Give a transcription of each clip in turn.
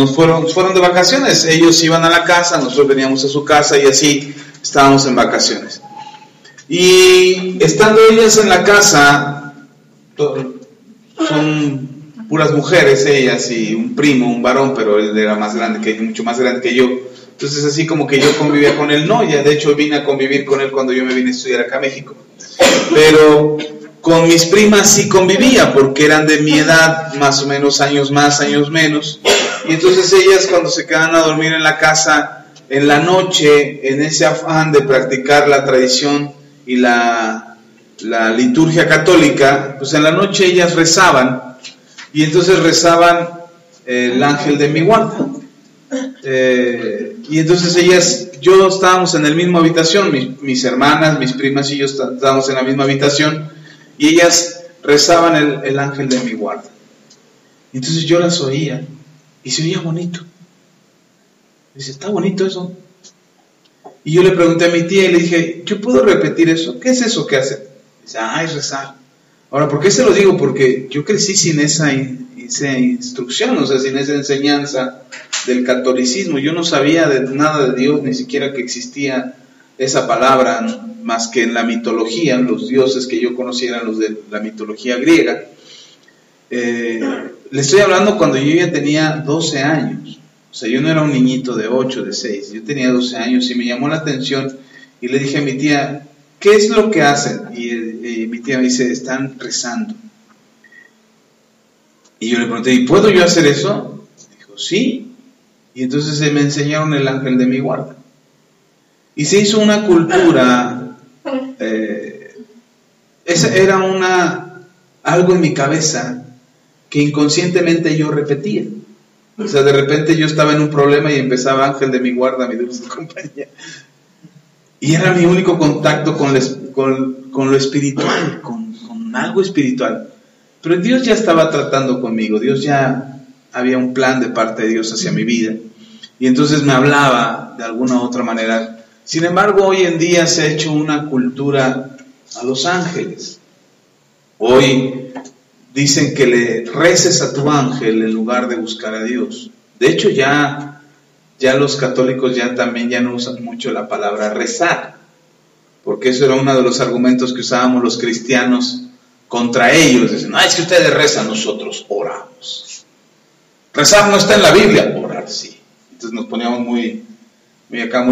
fueron de vacaciones. Ellos iban a la casa, nosotros veníamos a su casa y así estábamos en vacaciones. Y estando ellas en la casa, son puras mujeres ellas y un primo, un varón, pero él era más grande que yo, mucho más grande que yo. Entonces así como que yo convivía con él, no, ya de hecho vine a convivir con él cuando yo me vine a estudiar acá a México. Pero con mis primas sí convivía, porque eran de mi edad, más o menos, años más, años menos. Y entonces ellas cuando se quedaban a dormir en la casa, en la noche, en ese afán de practicar la tradición y la liturgia católica, pues en la noche ellas rezaban, y entonces rezaban el ángel de mi guarda. Y entonces yo estábamos en la misma habitación, mis hermanas, mis primas y yo estábamos en la misma habitación, y ellas rezaban el ángel de mi guarda. Y entonces yo las oía, y se oía bonito. Dice, ¿está bonito eso? Y yo le pregunté a mi tía y le dije, ¿yo puedo repetir eso? ¿Qué es eso que hace? Dice, es rezar. Ahora, ¿por qué se lo digo? Porque yo crecí sin esa instrucción, o sea, sin esa enseñanza del catolicismo. Yo no sabía de nada de Dios, ni siquiera que existía esa palabra, más que en la mitología. Los dioses que yo conocía eran los de la mitología griega. Le estoy hablando cuando yo ya tenía 12 años. O sea, yo no era un niñito de 8, de 6, yo tenía 12 años y me llamó la atención y le dije a mi tía, ¿qué es lo que hacen? Y mi tía me dice, están rezando. Y yo le pregunté, ¿y puedo yo hacer eso? Dijo, sí. Y entonces me enseñaron el ángel de mi guarda. Y se hizo una cultura, esa era algo en mi cabeza que inconscientemente yo repetía. O sea, de repente yo estaba en un problema y empezaba ángel de mi guarda, mi dulce compañía. Y era mi único contacto con lo espiritual, con algo espiritual. Pero Dios ya estaba tratando conmigo, Dios ya había un plan de parte de Dios hacia mi vida. Y entonces me hablaba de alguna u otra manera. Sin embargo, hoy en día se ha hecho una cultura a los ángeles. Hoy dicen que le reces a tu ángel en lugar de buscar a Dios. De hecho, ya los católicos también no usan mucho la palabra rezar, porque eso era uno de los argumentos que usábamos los cristianos contra ellos. Dicen, es que ustedes rezan, nosotros oramos. Rezar no está en la Biblia, orar sí. Entonces nos poníamos muy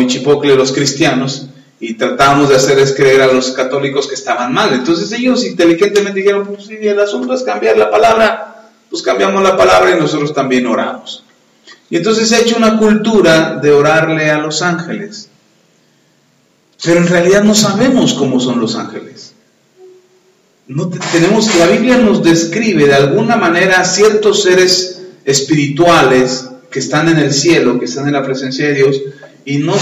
chipocle los cristianos, y tratábamos de hacerles creer a los católicos que estaban mal. Entonces ellos inteligentemente dijeron, pues si el asunto es cambiar la palabra, pues cambiamos la palabra y nosotros también oramos. Y entonces se ha hecho una cultura de orarle a los ángeles. Pero en realidad no sabemos cómo son los ángeles. La Biblia nos describe de alguna manera ciertos seres espirituales que están en el cielo, que están en la presencia de Dios, y no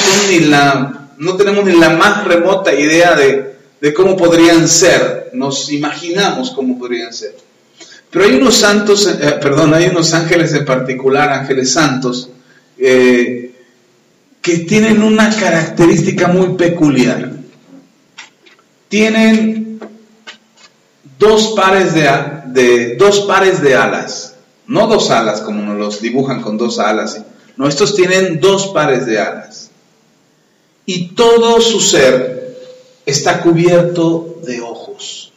tenemos ni la más remota idea de cómo podrían ser. Nos imaginamos cómo podrían ser. Pero hay unos hay unos ángeles en particular, ángeles santos, que tienen una característica muy peculiar. Tienen dos pares de alas. No dos alas como nos los dibujan con dos alas. No, estos tienen dos pares de alas. Y todo su ser está cubierto de ojos.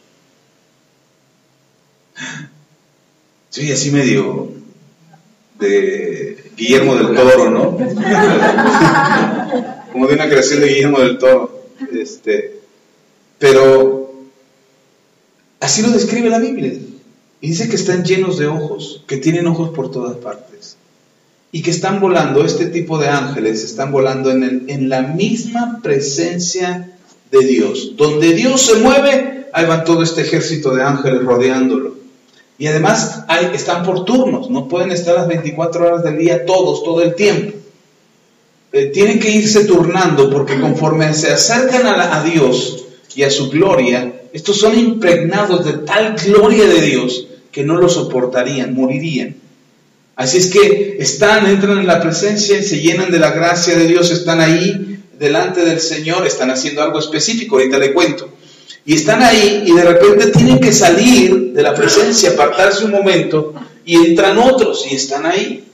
Sí, así medio de Guillermo del Toro, ¿no? Como de una creación de Guillermo del Toro. Pero así lo describe la Biblia. Y dice que están llenos de ojos, que tienen ojos por todas partes. Y que están volando, este tipo de ángeles están volando en la misma presencia de Dios. Donde Dios se mueve, ahí va todo este ejército de ángeles rodeándolo. Y además están por turnos, no pueden estar las 24 horas del día todo el tiempo. Tienen que irse turnando, porque conforme se acercan a Dios y a su gloria, estos son impregnados de tal gloria de Dios que no lo soportarían, morirían. Así es que entran en la presencia, se llenan de la gracia de Dios, están ahí delante del Señor, están haciendo algo específico, ahorita le cuento. Y están ahí y de repente tienen que salir de la presencia, apartarse un momento, y entran otros y están ahí.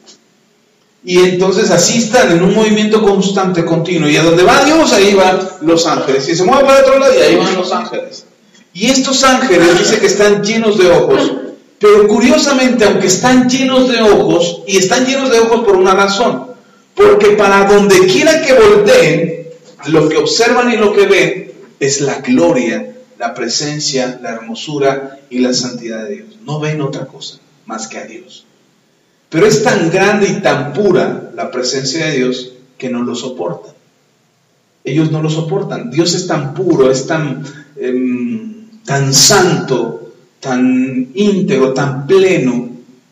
Y entonces así están en un movimiento constante, continuo. Y a donde va Dios, ahí van los ángeles. Y se mueve para otro lado, y ahí van los ángeles. Y estos ángeles dice que están llenos de ojos. Pero curiosamente, aunque están llenos de ojos, y están llenos de ojos por una razón. Porque para donde quiera que volteen, lo que observan y lo que ven es la gloria, la presencia, la hermosura y la santidad de Dios. No ven otra cosa más que a Dios. Pero es tan grande y tan pura la presencia de Dios que no lo soportan. Ellos no lo soportan. Dios es tan puro, es tan santo, tan íntegro, tan pleno,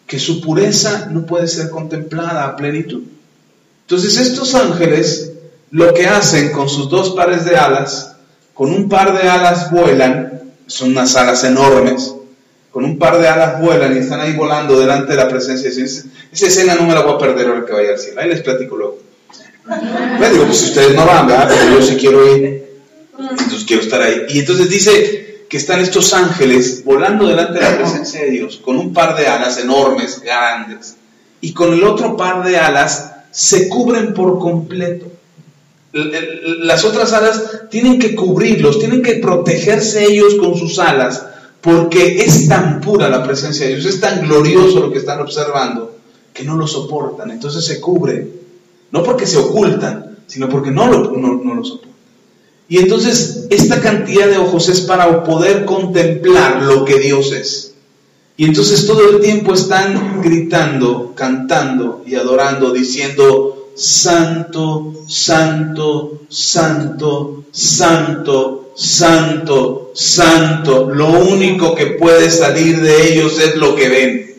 que su pureza no puede ser contemplada a plenitud. Entonces estos ángeles lo que hacen con sus dos pares de alas, con un par de alas vuelan, son unas alas enormes, con un par de alas vuelan y están ahí volando delante de la presencia de Dios. Esa escena no me la voy a perder ahora que vaya al cielo. Ahí les platico luego. Les digo, pues si ustedes no van, ¿verdad? Pero yo sí quiero ir. Entonces quiero estar ahí. Y entonces dice que están estos ángeles volando delante de la presencia de Dios, con un par de alas enormes, grandes. Y con el otro par de alas se cubren por completo. Las otras alas tienen que cubrirlos, tienen que protegerse ellos con sus alas, porque es tan pura la presencia de Dios, es tan glorioso lo que están observando, que no lo soportan. Entonces se cubren, no porque se ocultan, sino porque no lo soportan. Y entonces esta cantidad de ojos es para poder contemplar lo que Dios es. Y entonces todo el tiempo están gritando, cantando y adorando, diciendo: Santo, Santo, Santo, Santo, Santo, Santo. Lo único que puede salir de ellos es lo que ven.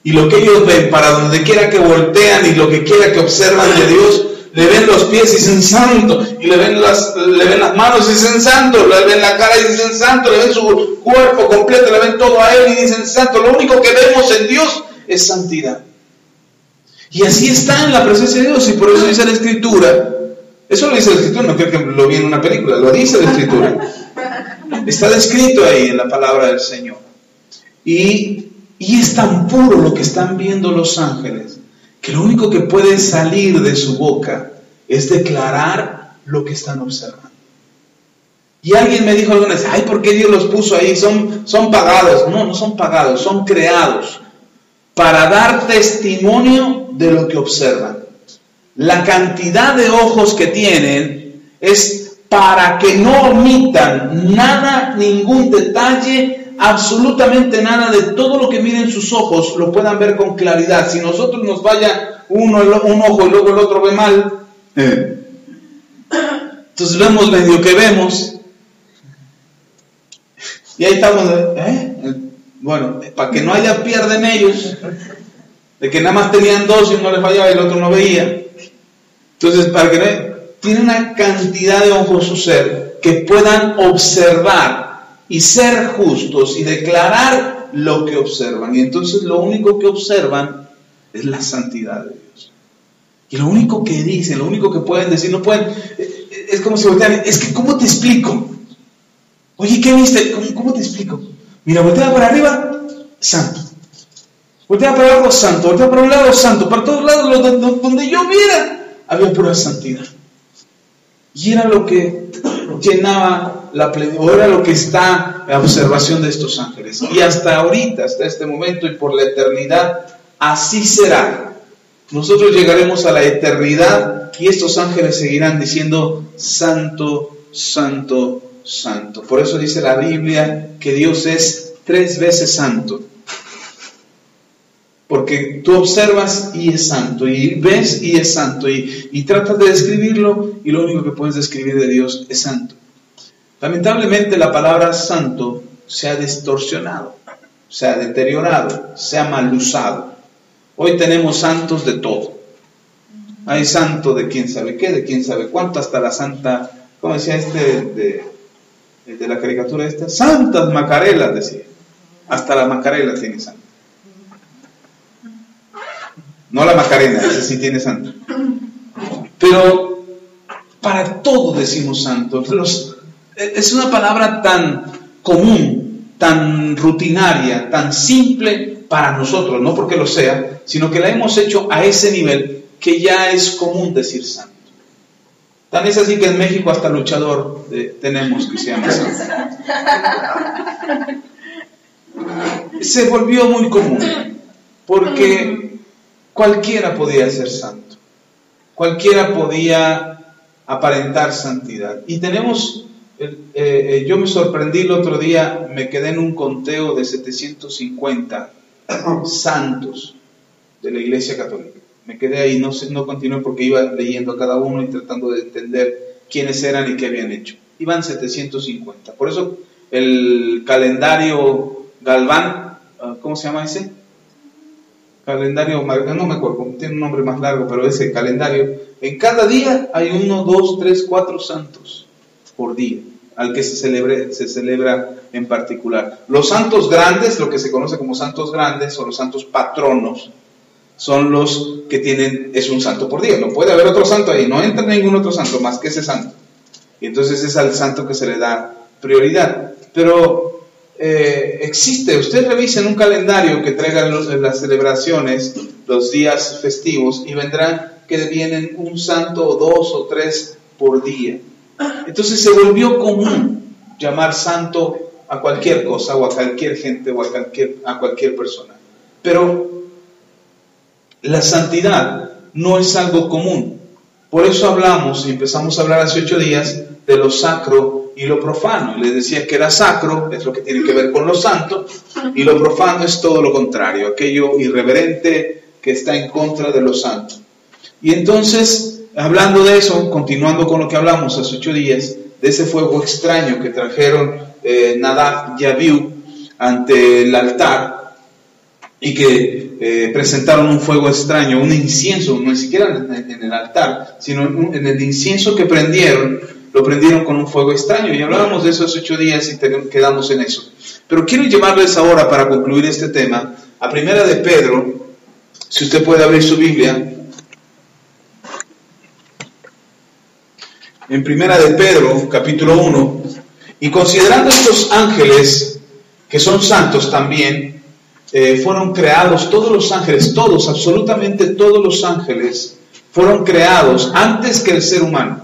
Y lo que ellos ven, para donde quiera que voltean y lo que quiera que observan de Dios, le ven los pies y dicen santo, y le ven las manos y dicen santo, le ven la cara y dicen santo, le ven su cuerpo completo, le ven todo a Él y dicen santo. Lo único que vemos en Dios es santidad. Y así está en la presencia de Dios, y por eso dice la Escritura. Eso lo dice la Escritura, no creo que lo vi en una película, lo dice la Escritura. Está descrito ahí en la palabra del Señor. Y es tan puro lo que están viendo los ángeles, que lo único que puede salir de su boca es declarar lo que están observando. Y alguien me dijo alguna vez: ay, ¿por qué Dios los puso ahí? Son pagados. No son pagados, son creados para dar testimonio de lo que observan. La cantidad de ojos que tienen es para que no omitan nada, ningún detalle, absolutamente nada de todo lo que miren sus ojos, lo puedan ver con claridad. Si nosotros nos vaya un ojo y luego el otro ve mal, entonces vemos medio que vemos, y ahí estamos, bueno, para que no haya pierde en ellos, de que nada más tenían dos y uno les fallaba y el otro no veía. Entonces, para que tiene una cantidad de ojos su ser que puedan observar y ser justos y declarar lo que observan. Y entonces lo único que observan es la santidad de Dios. Y lo único que dicen, lo único que pueden decir, no pueden, es como si voltean: es que ¿cómo te explico? Oye, ¿qué viste? ¿Cómo te explico? Mira, voltea para arriba, santo. Voltea para abajo, santo. Voltea para un lado, santo. Para todos lados, donde yo viera, había pura santidad. Y era lo que llenaba la plenitud, o era lo que está en la observación de estos ángeles. Y hasta ahorita, hasta este momento y por la eternidad, así será. Nosotros llegaremos a la eternidad y estos ángeles seguirán diciendo: santo, santo, santo. Por eso dice la Biblia que Dios es 3 veces santo. Porque tú observas y es santo, y ves y es santo, y tratas de describirlo, y lo único que puedes describir de Dios es santo. Lamentablemente la palabra santo se ha distorsionado, se ha deteriorado, se ha mal usado. Hoy tenemos santos de todo. Hay santo de quién sabe qué, de quién sabe cuánto, hasta la santa, ¿cómo decía de la caricatura esta? Santas Macarelas, decía. Hasta la Macarela tiene santo. No la Macarena, esa sí tiene santo. Pero para todo decimos santo. Es una palabra tan común, tan rutinaria, tan simple para nosotros, no porque lo sea, sino que la hemos hecho a ese nivel que ya es común decir santo. Tan es así que en México hasta luchador tenemos que se llama santo. Se volvió muy común, porque cualquiera podía ser santo, cualquiera podía aparentar santidad. Y tenemos, yo me sorprendí el otro día, me quedé en un conteo de 750 santos de la Iglesia Católica. Me quedé ahí, no continué porque iba leyendo a cada uno y tratando de entender quiénes eran y qué habían hecho. Iban 750. Por eso el calendario Galván, ¿cómo se llama ese? Calendario, no me acuerdo, tiene un nombre más largo, pero ese calendario, en cada día hay 1, 2, 3, 4 santos por día, al que se celebra en particular. Los santos grandes, lo que se conoce como santos grandes, o los santos patronos, son los que tienen, es un santo por día. No puede haber otro santo ahí, no entra ningún otro santo más que ese santo. Y entonces es al santo que se le da prioridad. Pero existe, usted revisa en un calendario que traiga las celebraciones, los días festivos, y vendrán que vienen un santo o 2 o 3 por día. Entonces se volvió común llamar santo a cualquier cosa, o a cualquier gente, o a cualquier persona. Pero la santidad no es algo común. Por eso hablamos y empezamos a hablar hace 8 días de lo sacro y lo profano. Les decía que era sacro, es lo que tiene que ver con lo santo, y lo profano es todo lo contrario, aquello irreverente que está en contra de lo santo. Y entonces, hablando de eso, continuando con lo que hablamos hace 8 días, de ese fuego extraño que trajeron Nadab y Abiú ante el altar, y que presentaron un fuego extraño, un incienso, no ni siquiera en el altar, sino en el incienso que prendieron, lo prendieron con un fuego extraño. Y hablábamos de eso hace 8 días y quedamos en eso. Pero quiero llevarles ahora, para concluir este tema, a Primera de Pedro. Si usted puede abrir su Biblia, en Primera de Pedro, capítulo 1, y considerando estos ángeles, que son santos también, fueron creados, todos los ángeles, todos, absolutamente todos los ángeles, fueron creados antes que el ser humano.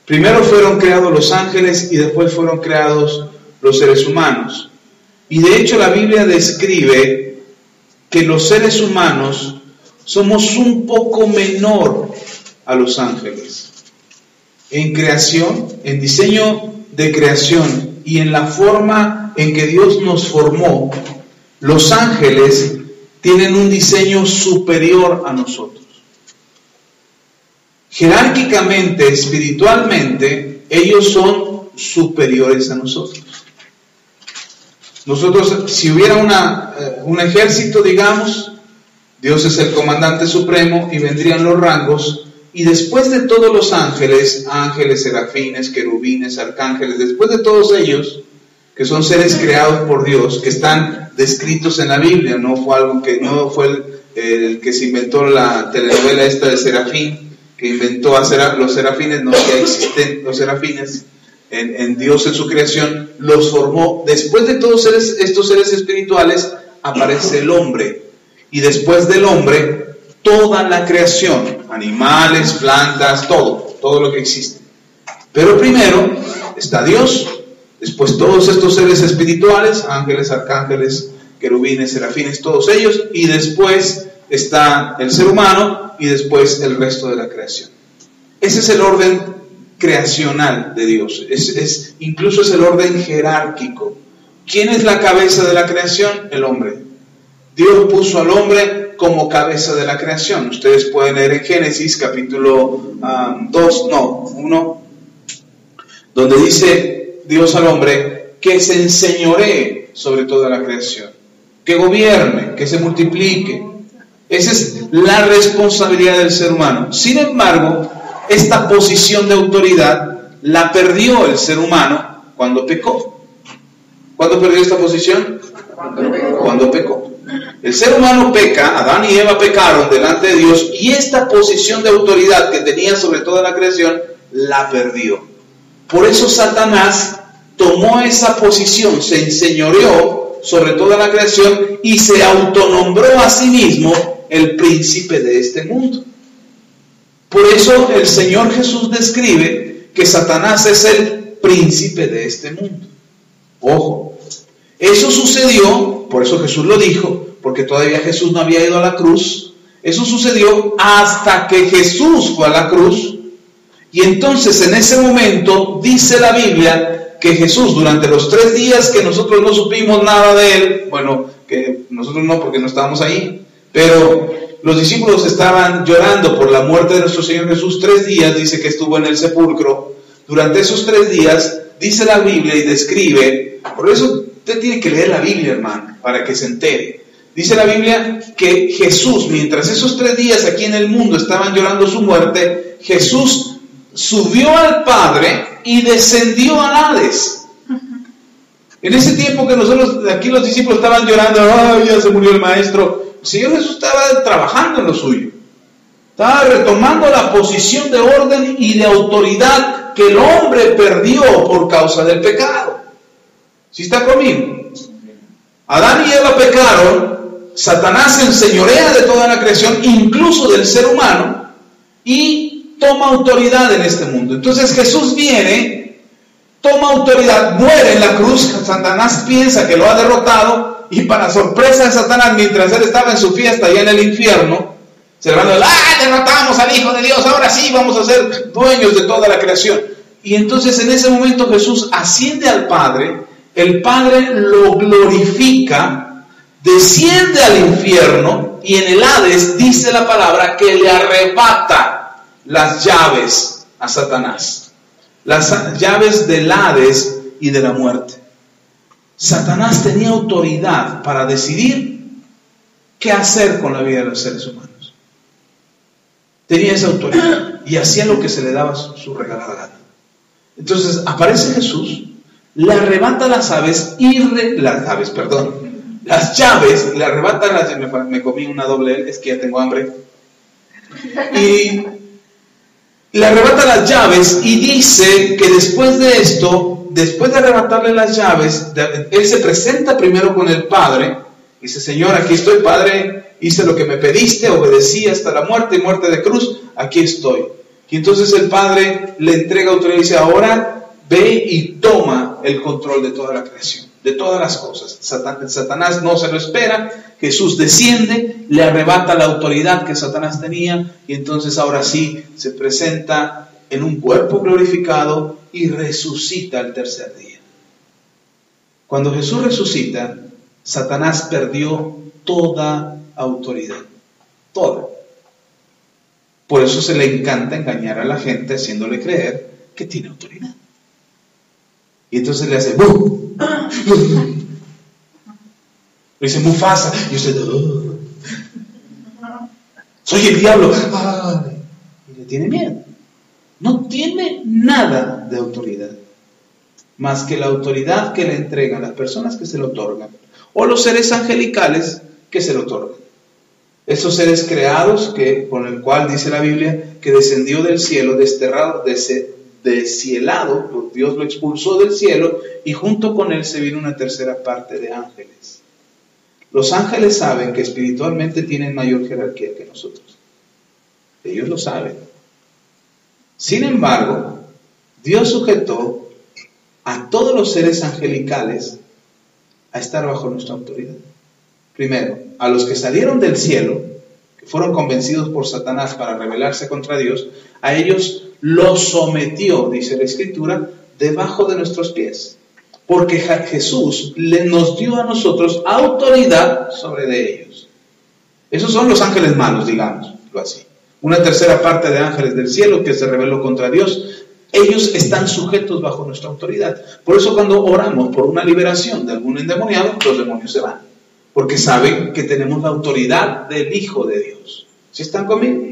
Primero fueron creados los ángeles y después fueron creados los seres humanos. Y de hecho la Biblia describe que los seres humanos somos un poco menor a los ángeles. En creación, en diseño de creación y en la forma en que Dios nos formó, los ángeles tienen un diseño superior a nosotros. Jerárquicamente, espiritualmente, ellos son superiores a nosotros. Nosotros, si hubiera un ejército, digamos, Dios es el comandante supremo y vendrían los rangos, y después de todos los ángeles, serafines, querubines, arcángeles, después de todos ellos, que son seres creados por Dios, que están descritos en la Biblia, no fue el que se inventó la telenovela esta de Serafín, que inventó a los serafines, no, ya existen los serafines, en Dios en su creación, los formó. Después de todos estos seres espirituales, aparece el hombre, y después del hombre, toda la creación, animales, plantas, todo lo que existe. Pero primero está Dios, después todos estos seres espirituales, ángeles, arcángeles, querubines, serafines, todos ellos, y después está el ser humano, y después el resto de la creación. Ese es el orden creacional de Dios, incluso es el orden jerárquico. ¿Quién es la cabeza de la creación? El hombre. Dios puso al hombre como cabeza de la creación. Ustedes pueden leer en Génesis capítulo 1, donde dice Dios al hombre que se enseñoree sobre toda la creación, que gobierne, que se multiplique. Esa es la responsabilidad del ser humano. Sin embargo, esta posición de autoridad la perdió el ser humano cuando pecó. ¿Cuándo perdió esta posición? Cuando pecó. El ser humano peca, Adán y Eva pecaron delante de Dios, y esta posición de autoridad que tenía sobre toda la creación la perdió. Por eso Satanás tomó esa posición, se enseñoreó sobre toda la creación y se autonombró a sí mismo el príncipe de este mundo. Por eso el Señor Jesús describe que Satanás es el príncipe de este mundo. Ojo, eso sucedió, por eso Jesús lo dijo, porque todavía Jesús no había ido a la cruz. Eso sucedió hasta que Jesús fue a la cruz. Y entonces en ese momento dice la Biblia que Jesús, durante los 3 días que nosotros no supimos nada de él, bueno, que nosotros no porque no estábamos ahí, pero los discípulos estaban llorando por la muerte de nuestro Señor Jesús. 3 días dice que estuvo en el sepulcro. Durante esos 3 días dice la Biblia y describe, por eso usted tiene que leer la Biblia, hermano, para que se entere. Dice la Biblia que Jesús, mientras esos 3 días aquí en el mundo estaban llorando su muerte, Jesús subió al Padre y descendió al Hades. En ese tiempo que nosotros, aquí los discípulos estaban llorando, ¡ay, ya se murió el maestro! El Señor Jesús estaba trabajando en lo suyo. Estaba retomando la posición de orden y de autoridad que el hombre perdió por causa del pecado. ¿Sí está conmigo? Adán y Eva pecaron, Satanás se enseñorea de toda la creación, incluso del ser humano, y toma autoridad en este mundo. Entonces Jesús viene, toma autoridad, muere en la cruz. Satanás piensa que lo ha derrotado, y para sorpresa de Satanás, mientras él estaba en su fiesta allá en el infierno, se levantó, derrotamos al Hijo de Dios, ahora sí vamos a ser dueños de toda la creación. Y entonces en ese momento Jesús asciende al Padre, el Padre lo glorifica, desciende al infierno, y en el Hades dice la palabra que le arrebata las llaves a Satanás, las llaves del Hades y de la muerte. Satanás tenía autoridad para decidir qué hacer con la vida de los seres humanos. Tenía esa autoridad y hacía lo que se le daba su regalada gana. Entonces aparece Jesús, le arrebata las llaves, y le arrebata me comí una doble L, es que ya tengo hambre. Y le arrebata las llaves y dice que después de esto, después de arrebatarle las llaves, él se presenta primero con el Padre. Dice, Señor, aquí estoy, Padre, hice lo que me pediste, obedecí hasta la muerte y muerte de cruz, aquí estoy. Y entonces el Padre le entrega autoridad y dice, ahora ve y toma el control de toda la creación, de todas las cosas. Satanás no se lo espera, Jesús desciende, le arrebata la autoridad que Satanás tenía, y entonces ahora sí se presenta en un cuerpo glorificado y resucita el tercer día. Cuando Jesús resucita, Satanás perdió toda autoridad, toda. Por eso se le encanta engañar a la gente haciéndole creer que tiene autoridad. Y entonces le hace ¡bum! Le dice Mufasa, y usted soy el diablo. ¡Ay! Y le tiene miedo. No tiene nada de autoridad, más que la autoridad que le entregan las personas que se le otorgan, o los seres angelicales que se le otorgan. Esos seres creados con el cual dice la Biblia que descendió del cielo, desterrado, descielado, Dios lo expulsó del cielo, y junto con él se vino una tercera parte de ángeles. Los ángeles saben que espiritualmente tienen mayor jerarquía que nosotros. Ellos lo saben. Sin embargo, Dios sujetó a todos los seres angelicales a estar bajo nuestra autoridad. Primero, a los que salieron del cielo, que fueron convencidos por Satanás para rebelarse contra Dios, a ellos los sometió, dice la Escritura, debajo de nuestros pies. Porque Jesús nos dio a nosotros autoridad sobre de ellos. Esos son los ángeles malos, digámoslo así. Una tercera parte de ángeles del cielo que se rebeló contra Dios. Ellos están sujetos bajo nuestra autoridad. Por eso cuando oramos por una liberación de algún endemoniado, los demonios se van. Porque saben que tenemos la autoridad del Hijo de Dios. ¿Sí están conmigo?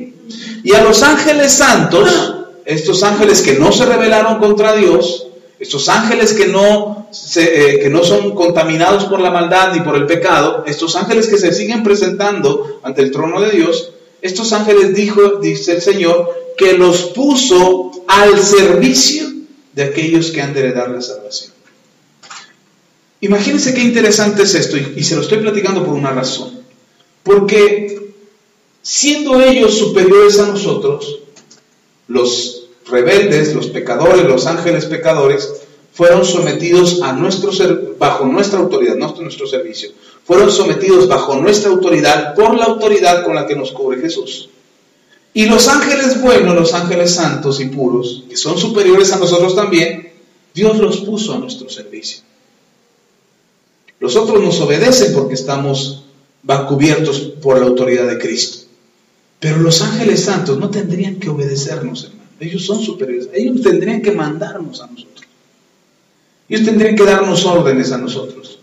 Y a los ángeles santos, estos ángeles que no se rebelaron contra Dios, estos ángeles que no son contaminados por la maldad ni por el pecado, estos ángeles que se siguen presentando ante el trono de Dios, estos ángeles dice el Señor, que los puso al servicio de aquellos que han de heredar la salvación. Imagínense qué interesante es esto, y se lo estoy platicando por una razón. Porque siendo ellos superiores a nosotros, los rebeldes, los pecadores, los ángeles pecadores, fueron sometidos a bajo nuestra autoridad, no nuestro servicio, fueron sometidos bajo nuestra autoridad por la autoridad con la que nos cubre Jesús. Y los ángeles buenos, los ángeles santos y puros, que son superiores a nosotros también, Dios los puso a nuestro servicio. Los otros nos obedecen porque estamos cubiertos por la autoridad de Cristo. Pero los ángeles santos no tendrían que obedecernos, hermano. Ellos son superiores. Ellos tendrían que mandarnos a nosotros. Ellos tendrían que darnos órdenes a nosotros.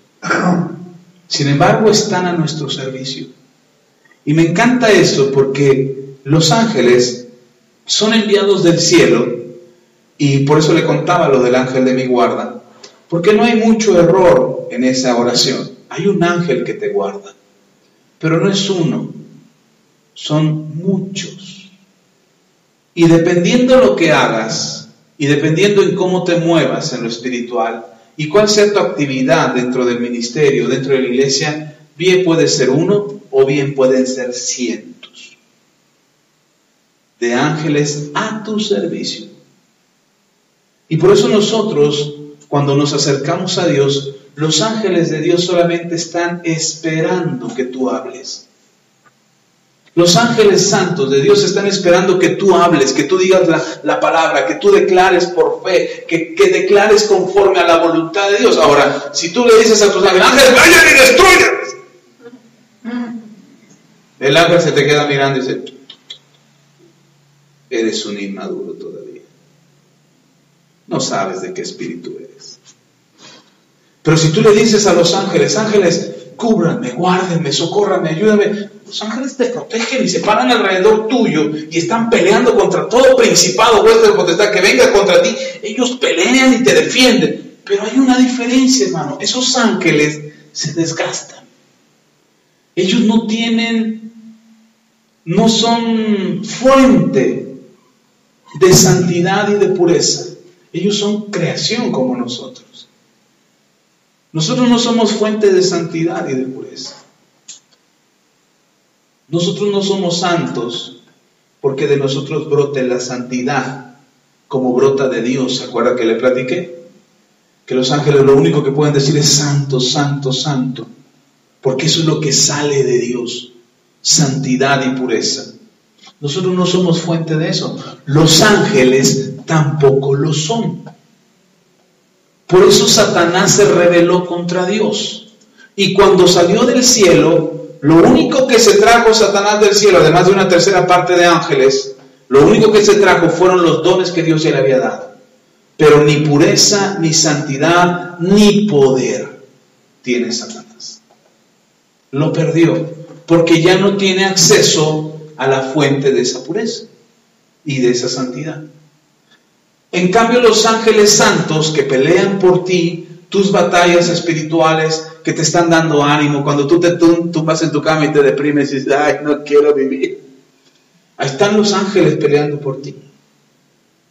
Sin embargo, están a nuestro servicio. Y me encanta esto porque los ángeles son enviados del cielo, y por eso le contaba lo del ángel de mi guarda, porque no hay mucho error en esa oración. Hay un ángel que te guarda, pero no es uno, son muchos. Y dependiendo de lo que hagas, y dependiendo en cómo te muevas en lo espiritual, y cuál sea tu actividad dentro del ministerio, dentro de la iglesia, bien puede ser uno o bien pueden ser cientos de ángeles a tu servicio. Y por eso nosotros, cuando nos acercamos a Dios, los ángeles de Dios solamente están esperando que tú hables. Los ángeles santos de Dios están esperando que tú hables, que tú digas la palabra, que tú declares por fe, que declares conforme a la voluntad de Dios. Ahora, si tú le dices a tus ángeles, ángeles, vayan y destruyan, el ángel se te queda mirando y dice, eres un inmaduro todavía. No sabes de qué espíritu eres. Pero si tú le dices a los ángeles, ángeles, cúbranme, guárdenme, socórranme, ayúdame, los ángeles te protegen y se paran alrededor tuyo y están peleando contra todo principado, hueste de potestad que venga contra ti. Ellos pelean y te defienden. Pero hay una diferencia, hermano. Esos ángeles se desgastan. Ellos no son fuente de santidad y de pureza. Ellos son creación como nosotros. Nosotros no somos fuente de santidad y de pureza. Nosotros no somos santos porque de nosotros brote la santidad como brota de Dios. ¿Se acuerda que le platiqué? Que los ángeles lo único que pueden decir es santo, santo, santo. Porque eso es lo que sale de Dios. Santidad y pureza. Nosotros no somos fuente de eso. Los ángeles tampoco lo son. Por eso Satanás se rebeló contra Dios. Y cuando salió del cielo, lo único que se trajo Satanás del cielo, además de una tercera parte de ángeles, lo único que se trajo fueron los dones que Dios ya le había dado. Pero ni pureza, ni santidad, ni poder tiene Satanás. Lo perdió, porque ya no tiene acceso a la fuente de esa pureza y de esa santidad. En cambio, los ángeles santos que pelean por ti, tus batallas espirituales, que te están dando ánimo, cuando tú vas en tu cama y te deprimes y dices, ay, no quiero vivir. Ahí están los ángeles peleando por ti,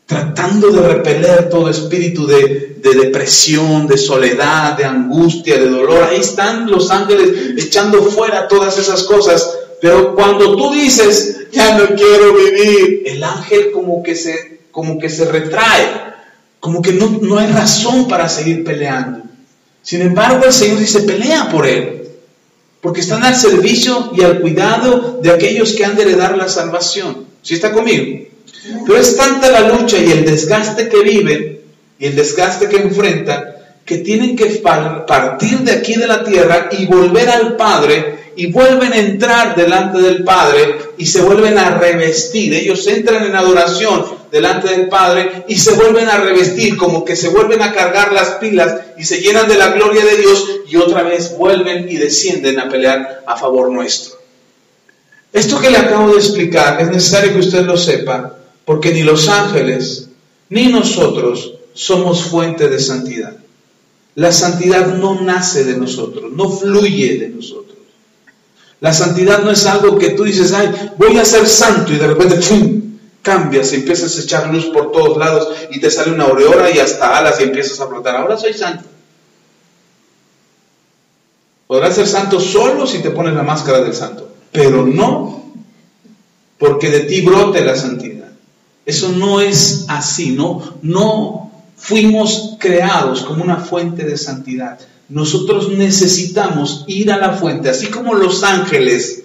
tratando de repeler todo espíritu de depresión, de soledad, de angustia, de dolor. Ahí están los ángeles echando fuera todas esas cosas. Pero cuando tú dices, ya no quiero vivir, el ángel como que se retrae, como que no hay razón para seguir peleando. Sin embargo, el Señor dice, pelea por él, porque están al servicio y al cuidado de aquellos que han de heredar la salvación. ¿Sí está conmigo? Pero es tanta la lucha y el desgaste que viven y el desgaste que enfrentan, que tienen que partir de aquí de la tierra y volver al Padre, y vuelven a entrar delante del Padre y se vuelven a revestir. Ellos entran en adoración delante del Padre y se vuelven a revestir, como que se vuelven a cargar las pilas y se llenan de la gloria de Dios, y otra vez vuelven y descienden a pelear a favor nuestro. Esto que le acabo de explicar es necesario que usted lo sepa, porque ni los ángeles ni nosotros somos fuente de santidad. La santidad no nace de nosotros, no fluye de nosotros. La santidad no es algo que tú dices, ay, voy a ser santo, y de repente ¡pum!, cambias y empiezas a echar luz por todos lados y te sale una aureola y hasta alas y empiezas a flotar. Ahora soy santo. Podrás ser santo solo si te pones la máscara del santo, pero no porque de ti brote la santidad. Eso no es así, no fuimos creados como una fuente de santidad. Nosotros necesitamos ir a la fuente, así como los ángeles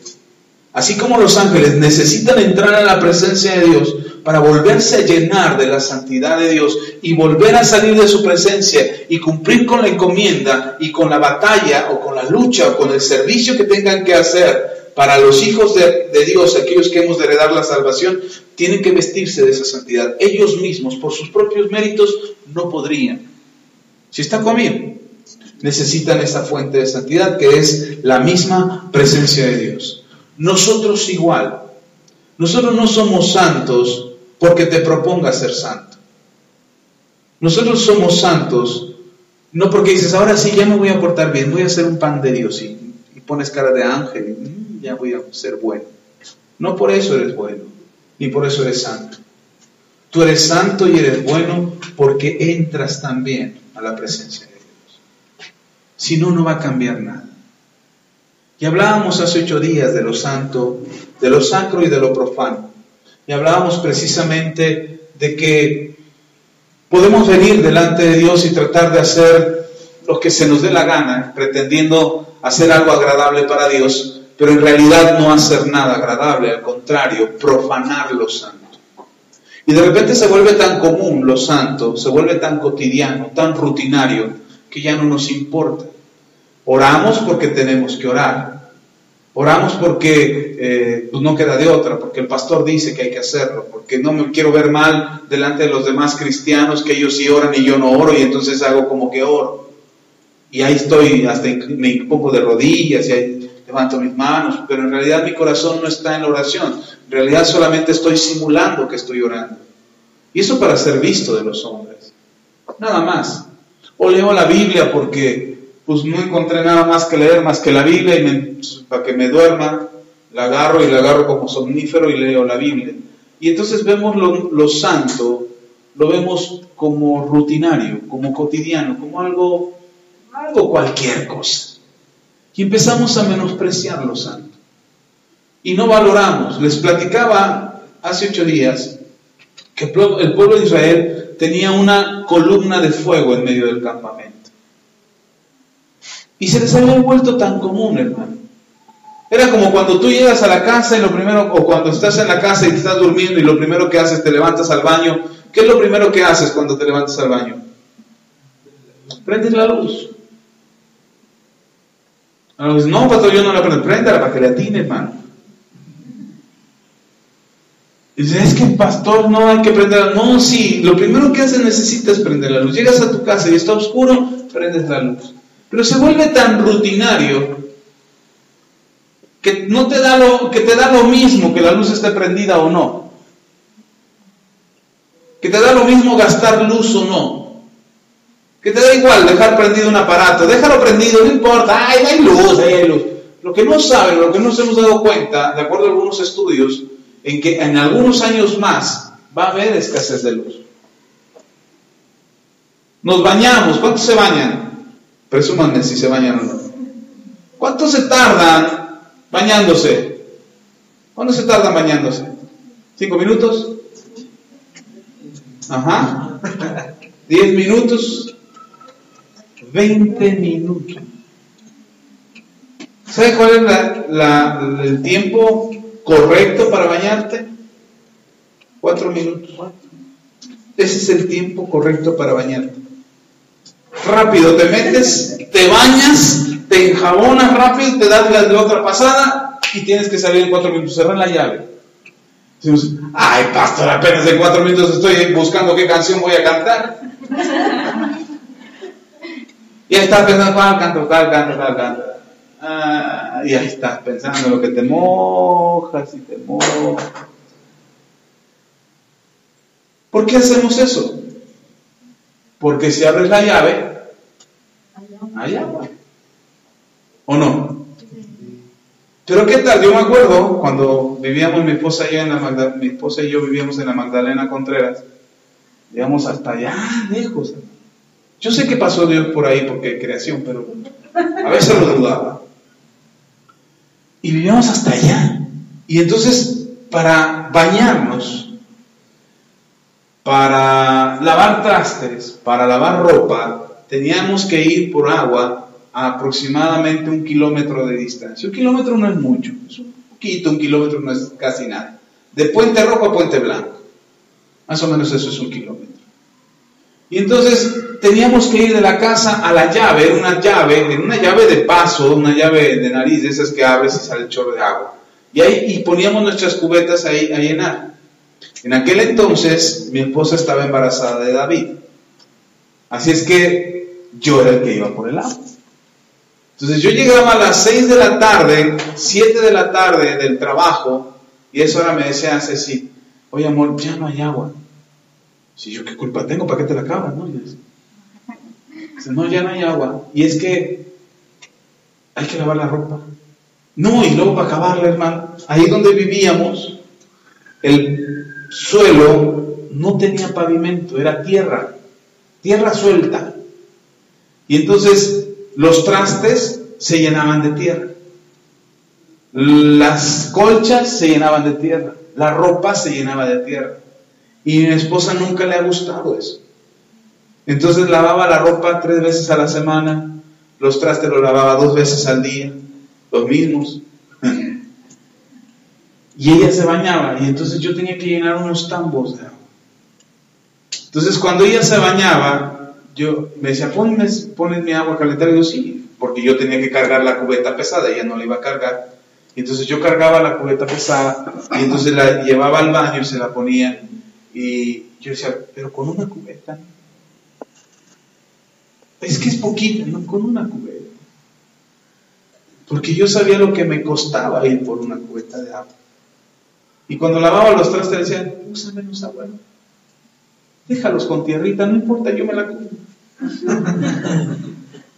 necesitan entrar a la presencia de Dios para volverse a llenar de la santidad de Dios y volver a salir de su presencia y cumplir con la encomienda y con la batalla o con la lucha o con el servicio que tengan que hacer para los hijos de Dios, aquellos que hemos de heredar la salvación, tienen que vestirse de esa santidad. Ellos mismos, por sus propios méritos, no podrían. Si está conmigo, necesitan esa fuente de santidad que es la misma presencia de Dios. Nosotros igual. Nosotros no somos santos porque te propongas ser santo. Nosotros somos santos no porque dices, ahora sí, ya me voy a portar bien, voy a ser un pan de Dios y pones cara de ángel y ya voy a ser bueno. No por eso eres bueno, ni por eso eres santo. Tú eres santo y eres bueno porque entras también a la presencia de Dios. Si no, no va a cambiar nada. Y hablábamos hace 8 días de lo santo, de lo sacro y de lo profano. Y hablábamos precisamente de que podemos venir delante de Dios y tratar de hacer lo que se nos dé la gana, pretendiendo hacer algo agradable para Dios, pero en realidad no hacer nada agradable, al contrario, profanar lo santo. Y de repente se vuelve tan común lo santo, se vuelve tan cotidiano, tan rutinario, que ya no nos importa. Oramos porque tenemos que orar. Oramos porque pues no queda de otra, porque el pastor dice que hay que hacerlo, porque no me quiero ver mal delante de los demás cristianos, que ellos sí oran y yo no oro, y entonces hago como que oro. Y ahí estoy, hasta me pongo de rodillas y ahí levanto mis manos, pero en realidad mi corazón no está en la oración. En realidad solamente estoy simulando que estoy orando. Y eso para ser visto de los hombres. Nada más. O leo la Biblia porque pues no encontré nada más que leer, más que la Biblia, y para que me duerma, la agarro como somnífero y leo la Biblia. Y entonces vemos lo santo, lo vemos como rutinario, como cotidiano, como algo cualquier cosa. Y empezamos a menospreciar lo santo. Y no valoramos. Les platicaba hace 8 días que el pueblo de Israel tenía una columna de fuego en medio del campamento. Y se les había vuelto tan común, hermano. Era como cuando tú llegas a la casa y lo primero, o cuando estás en la casa y te estás durmiendo y lo primero que haces, te levantas al baño. ¿Qué es lo primero que haces cuando te levantas al baño? Prendes la luz. No, pastor, yo no la prendo. Préndala para que le atine, hermano. Y dice, es que pastor, no hay que prenderla. No, sí, lo primero que haces necesitas prender la luz. Llegas a tu casa y está oscuro, prendes la luz. Pero se vuelve tan rutinario que te da lo mismo que la luz esté prendida o no. Que te da lo mismo gastar luz o no. Que te da igual dejar prendido un aparato. Déjalo prendido, no importa. ¡Ay, hay luz, hay luz! Lo que no saben, lo que no nos hemos dado cuenta, de acuerdo a algunos estudios, en que en algunos años más va a haber escasez de luz. Nos bañamos. ¿Cuántos se bañan? Presúmanme si se bañan o no. ¿Cuánto se tardan bañándose? ¿Cuándo se tardan bañándose? ¿5 minutos? Ajá. 10 minutos. 20 minutos. ¿Sabes cuál es el tiempo correcto para bañarte? 4 minutos. Ese es el tiempo correcto para bañarte. Rápido, te metes, te bañas, te enjabonas rápido, te das la otra pasada y tienes que salir en 4 minutos. Cerrar la llave. Decimos, ay, pastor, apenas en 4 minutos estoy buscando qué canción voy a cantar. Y ahí estás pensando, cuál canto. Y ahí estás pensando lo que te mojas y te mojas. ¿Por qué hacemos eso? Porque si abres la llave, hay agua. ¿O no? Pero ¿qué tal? Yo me acuerdo cuando vivíamos, mi esposa y yo vivíamos en la Magdalena Contreras. Vivíamos hasta allá, lejos. Yo sé que pasó Dios por ahí porque creación, pero a veces lo dudaba. Y vivíamos hasta allá. Y entonces para bañarnos, para lavar trastes, para lavar ropa, teníamos que ir por agua a aproximadamente 1 kilómetro de distancia. 1 kilómetro no es mucho, es un poquito, 1 kilómetro no es casi nada. De Puente Rojo a Puente Blanco, más o menos eso es 1 kilómetro. Y entonces teníamos que ir de la casa a la llave, era una llave de paso, una llave de nariz, de esas que abres y sale el chorro de agua. Y poníamos nuestras cubetas ahí a llenar. En aquel entonces mi esposa estaba embarazada de David. Así es que yo era el que iba por el agua. Entonces yo llegaba a las 6 de la tarde, 7 de la tarde del trabajo, y a esa hora me decía Ceci, oye amor, ya no hay agua. Si yo qué culpa tengo, ¿para qué te la acabas? ¿No? Dice, no, ya no hay agua. Y es que hay que lavar la ropa. No, y luego para acabarla, hermano, ahí donde vivíamos, el suelo no tenía pavimento, era tierra suelta. Y entonces los trastes se llenaban de tierra, las colchas se llenaban de tierra, la ropa se llenaba de tierra. Y a mi esposa nunca le ha gustado eso. Entonces lavaba la ropa 3 veces a la semana, los trastes los lavaba 2 veces al día, los mismos. Y ella se bañaba, y entonces yo tenía que llenar unos tambos de agua. Entonces cuando ella se bañaba, yo me decía, pones mi agua a calentar. Y yo, sí, porque yo tenía que cargar la cubeta pesada, ella no la iba a cargar. Y entonces yo cargaba la cubeta pesada, y entonces la llevaba al baño y se la ponía. Y yo decía, pero con una cubeta. Es que es poquita, no, con una cubeta. Porque yo sabía lo que me costaba ir por una cubeta de agua. Y cuando lavaba los trastes decían, usa menos agua, ¿no? Déjalos con tierrita, no importa, yo me la como.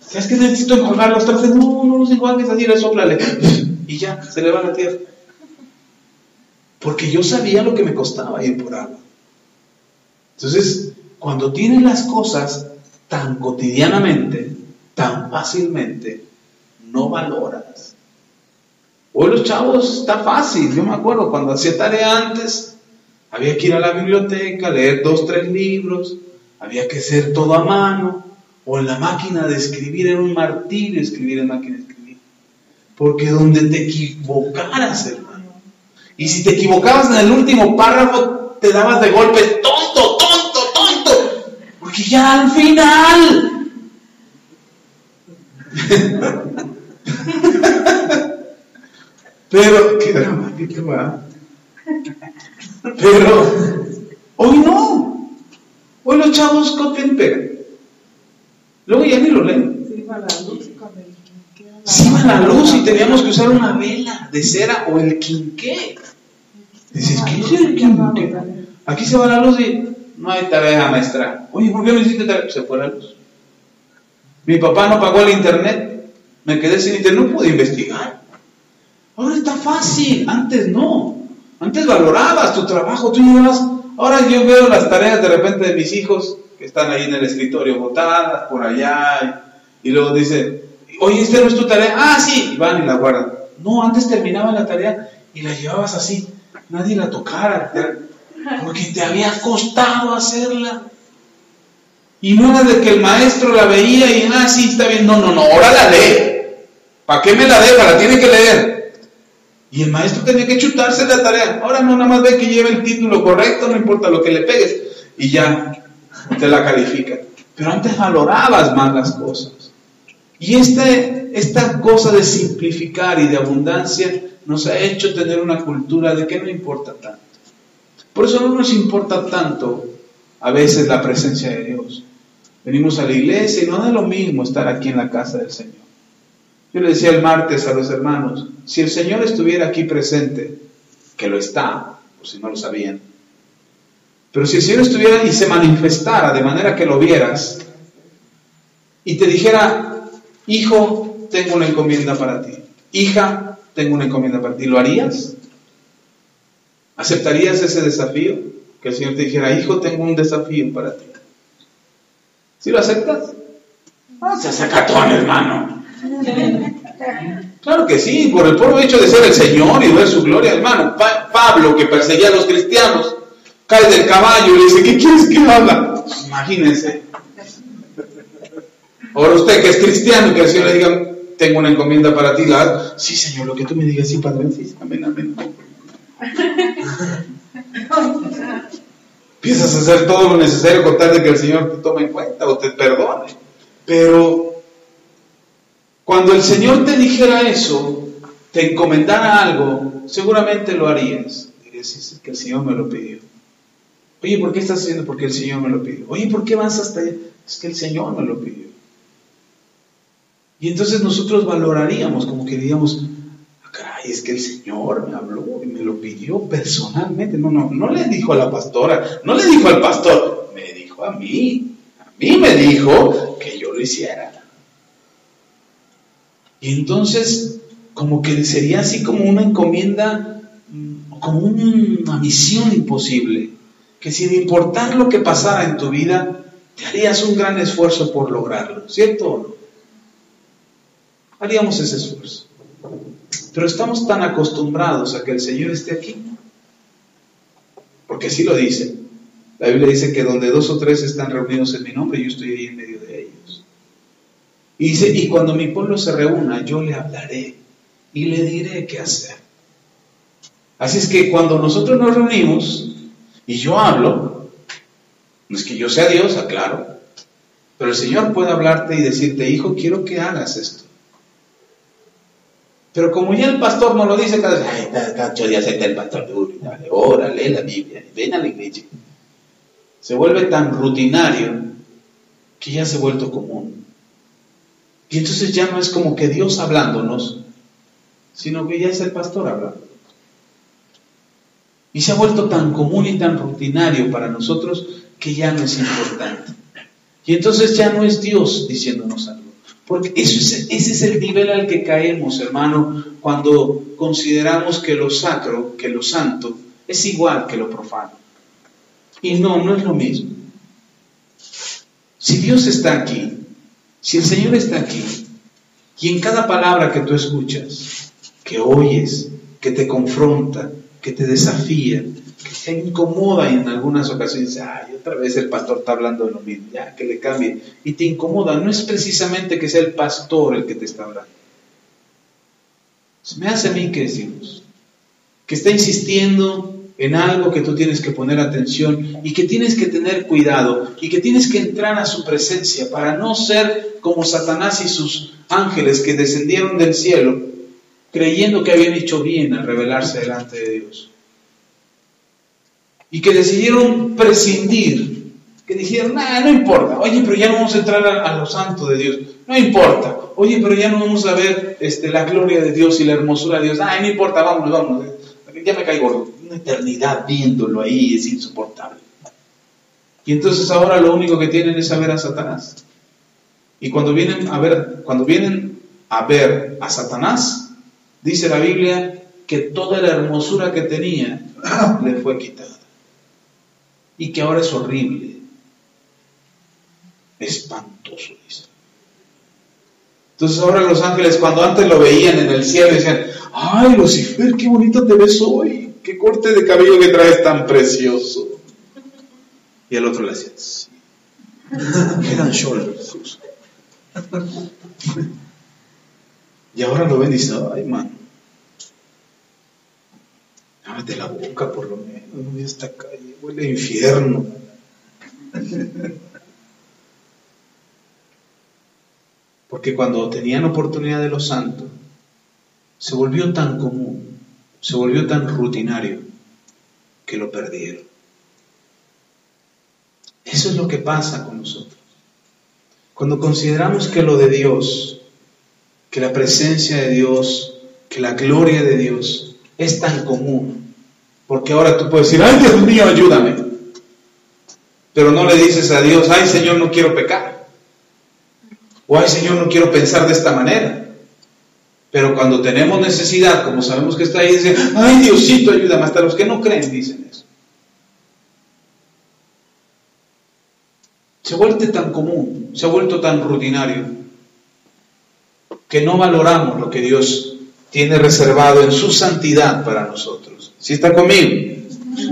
¿Sabes que necesito enjuagar los trastes? No los enjuagues, así le sóplale. Y ya, se le va la tierra. Porque yo sabía lo que me costaba ir por agua. Entonces, cuando tienes las cosas tan cotidianamente, tan fácilmente, no valoras. Hoy los chavos está fácil. Yo me acuerdo cuando hacía tarea antes, había que ir a la biblioteca, leer 2, 3 libros, había que hacer todo a mano, o en la máquina de escribir, era un martirio escribir en máquina de escribir. Porque donde te equivocaras, hermano, y si te equivocabas en el último párrafo, te dabas de golpe, tonto, porque ya al final. Pero, qué dramático, ¿verdad? Pero, hoy no. Hoy los chavos copian y pegan. Luego ya ni lo leen. Se iba la luz con el quinqué. Se iba la luz y teníamos que usar una vela de cera o el quinqué. Dices, ¿qué es el quinqué? Aquí se va la luz y no hay tarea, maestra. Oye, ¿por qué no hiciste tarea? Se fue la luz. Mi papá no pagó el internet. Me quedé sin internet, no pude investigar. Ahora está fácil, antes no. Antes valorabas tu trabajo, tú llevabas. Ahora yo veo las tareas de repente de mis hijos que están ahí en el escritorio botadas por allá y luego dice, oye, ¿esta no es tu tarea? Ah, sí, y van y la guardan. No, antes terminaba la tarea y la llevabas así, nadie la tocara, porque te había costado hacerla. Y no era de que el maestro la veía y, sí, está bien. No, ahora la lee. ¿Para qué me la deja? La tiene que leer. Y el maestro tenía que chutarse la tarea. Ahora no, nada más ve que lleve el título correcto, no importa lo que le pegues. Y ya, te la califica. Pero antes valorabas más las cosas. Y esta cosa de simplificar y de abundancia nos ha hecho tener una cultura de que no importa tanto. Por eso no nos importa tanto a veces la presencia de Dios. Venimos a la iglesia y no es lo mismo estar aquí en la casa del Señor. Yo le decía el martes a los hermanos, si el Señor estuviera aquí presente, que lo está, por si no lo sabían, pero si el Señor estuviera y se manifestara de manera que lo vieras y te dijera, hijo, tengo una encomienda para ti, hija, tengo una encomienda para ti, ¿lo harías? ¿Aceptarías ese desafío? Que el Señor te dijera, hijo, tengo un desafío para ti. ¿Sí lo aceptas? No seas sacatón, hermano. Claro que sí, por el puro hecho de ser el Señor y ver su gloria, hermano. Pablo, que perseguía a los cristianos, cae del caballo y le dice, ¿qué quieres que haga? Imagínense. Ahora usted que es cristiano y que el Señor le diga, tengo una encomienda para ti, sí, Señor, lo que tú me digas, sí, Padre, sí, amén, amén. Empiezas a hacer todo lo necesario con tal de que el Señor te tome en cuenta o te perdone. Pero cuando el Señor te dijera eso, te encomendara algo, seguramente lo harías. Dirías, es que el Señor me lo pidió. Oye, ¿por qué estás haciendo? Porque el Señor me lo pidió. Oye, ¿por qué vas hasta allá? Es que el Señor me lo pidió. Y entonces nosotros valoraríamos, como que diríamos, caray, es que el Señor me habló y me lo pidió personalmente. No le dijo a la pastora, no le dijo al pastor, me dijo a mí me dijo que yo lo hiciera. Y entonces, como que sería así como una encomienda, como una misión imposible, que sin importar lo que pasara en tu vida, te harías un gran esfuerzo por lograrlo, ¿cierto o no? Haríamos ese esfuerzo. Pero estamos tan acostumbrados a que el Señor esté aquí, porque así lo dice. La Biblia dice que donde 2 o 3 están reunidos en mi nombre, yo estoy ahí en medio de ellos. Y dice, y cuando mi pueblo se reúna, yo le hablaré y le diré qué hacer. Así es que cuando nosotros nos reunimos y yo hablo, no es que yo sea Dios, aclaro, pero el Señor puede hablarte y decirte, hijo, quiero que hagas esto. Pero como ya el pastor no lo dice, cada 8 días está el pastor, ora, lee la Biblia, ven a la iglesia. Se vuelve tan rutinario que ya se ha vuelto común. Y entonces ya no es como que Dios hablándonos, sino que ya es el pastor hablando. Y se ha vuelto tan común y tan rutinario para nosotros que ya no es importante. Y entonces ya no es Dios diciéndonos algo. Porque ese es el nivel al que caemos, hermano, cuando consideramos que lo sacro, que lo santo, es igual que lo profano. Y no es lo mismo. Si Dios está aquí, si el Señor está aquí, y en cada palabra que tú escuchas, que oyes, que te confronta, que te desafía, que te incomoda y en algunas ocasiones, otra vez el pastor está hablando de lo mismo, ya que le cambie, y te incomoda, no es precisamente que sea el pastor el que te está hablando. Se me hace a mí que decimos, que está insistiendo en algo que tú tienes que poner atención y que tienes que tener cuidado y que tienes que entrar a su presencia para no ser como Satanás y sus ángeles que descendieron del cielo creyendo que habían hecho bien al rebelarse delante de Dios y que decidieron prescindir, que dijeron, no importa, oye, pero ya no vamos a entrar a lo santo de Dios, no importa, oye, pero ya no vamos a ver la gloria de Dios y la hermosura de Dios, no importa, vámonos, ya me caigo gordo. Una eternidad viéndolo ahí es insoportable. Y entonces ahora lo único que tienen es a ver a Satanás. Y cuando vienen a ver a Satanás, dice la Biblia que toda la hermosura que tenía le fue quitada. Y que ahora es horrible. Espantoso, dice. Entonces ahora los ángeles, cuando antes lo veían en el cielo, decían, ¡ay, Lucifer, qué bonito te ves hoy! ¡Qué corte de cabello que traes tan precioso! Y el otro le hacía, sí. Head and shoulders. Y ahora lo ven y dicen, ¡ay, man! Ábrete la boca por lo menos, esta calle huele a infierno. Porque cuando tenían oportunidad de lo santo, se volvió tan común, se volvió tan rutinario, que lo perdieron. Eso es lo que pasa con nosotros. Cuando consideramos que lo de Dios, que la presencia de Dios, que la gloria de Dios es tan común, porque ahora tú puedes decir, ¡ay, Dios mío, ayúdame! Pero no le dices a Dios, ¡ay, Señor, no quiero pecar! O ¡ay, Señor, no quiero pensar de esta manera! Pero cuando tenemos necesidad, como sabemos que está ahí, dicen, ¡ay, Diosito, ayúdame! Hasta los que no creen dicen eso. Se ha vuelto tan común, se ha vuelto tan rutinario, que no valoramos lo que Dios tiene reservado en su santidad para nosotros. ¿Sí está conmigo?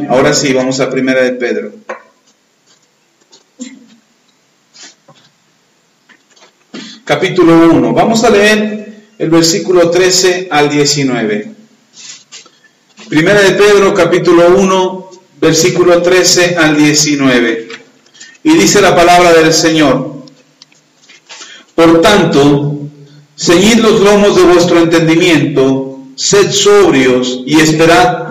Ahora sí, vamos a Primera de Pedro. Capítulo 1. Vamos a leer el versículo 13 al 19. Primera de Pedro, capítulo 1, versículo 13 al 19. Y dice la palabra del Señor: por tanto, ceñid los lomos de vuestro entendimiento, sed sobrios y esperad.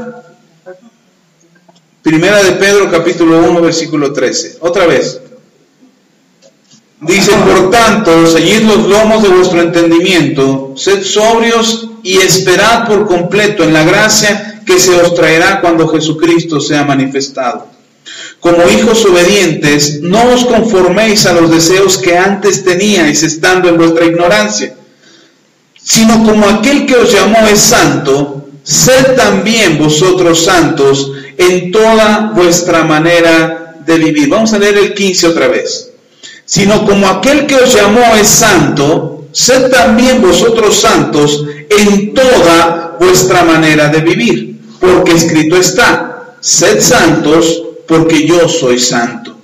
Primera de Pedro, capítulo 1, versículo 13. Otra vez. Dice, por tanto, ceñid los lomos de vuestro entendimiento, sed sobrios y esperad por completo en la gracia que se os traerá cuando Jesucristo sea manifestado. Como hijos obedientes, no os conforméis a los deseos que antes teníais estando en vuestra ignorancia, sino como aquel que os llamó es santo, sed también vosotros santos en toda vuestra manera de vivir. Vamos a leer el 15 otra vez. Sino como aquel que os llamó es santo, sed también vosotros santos en toda vuestra manera de vivir, porque escrito está, sed santos porque yo soy santo.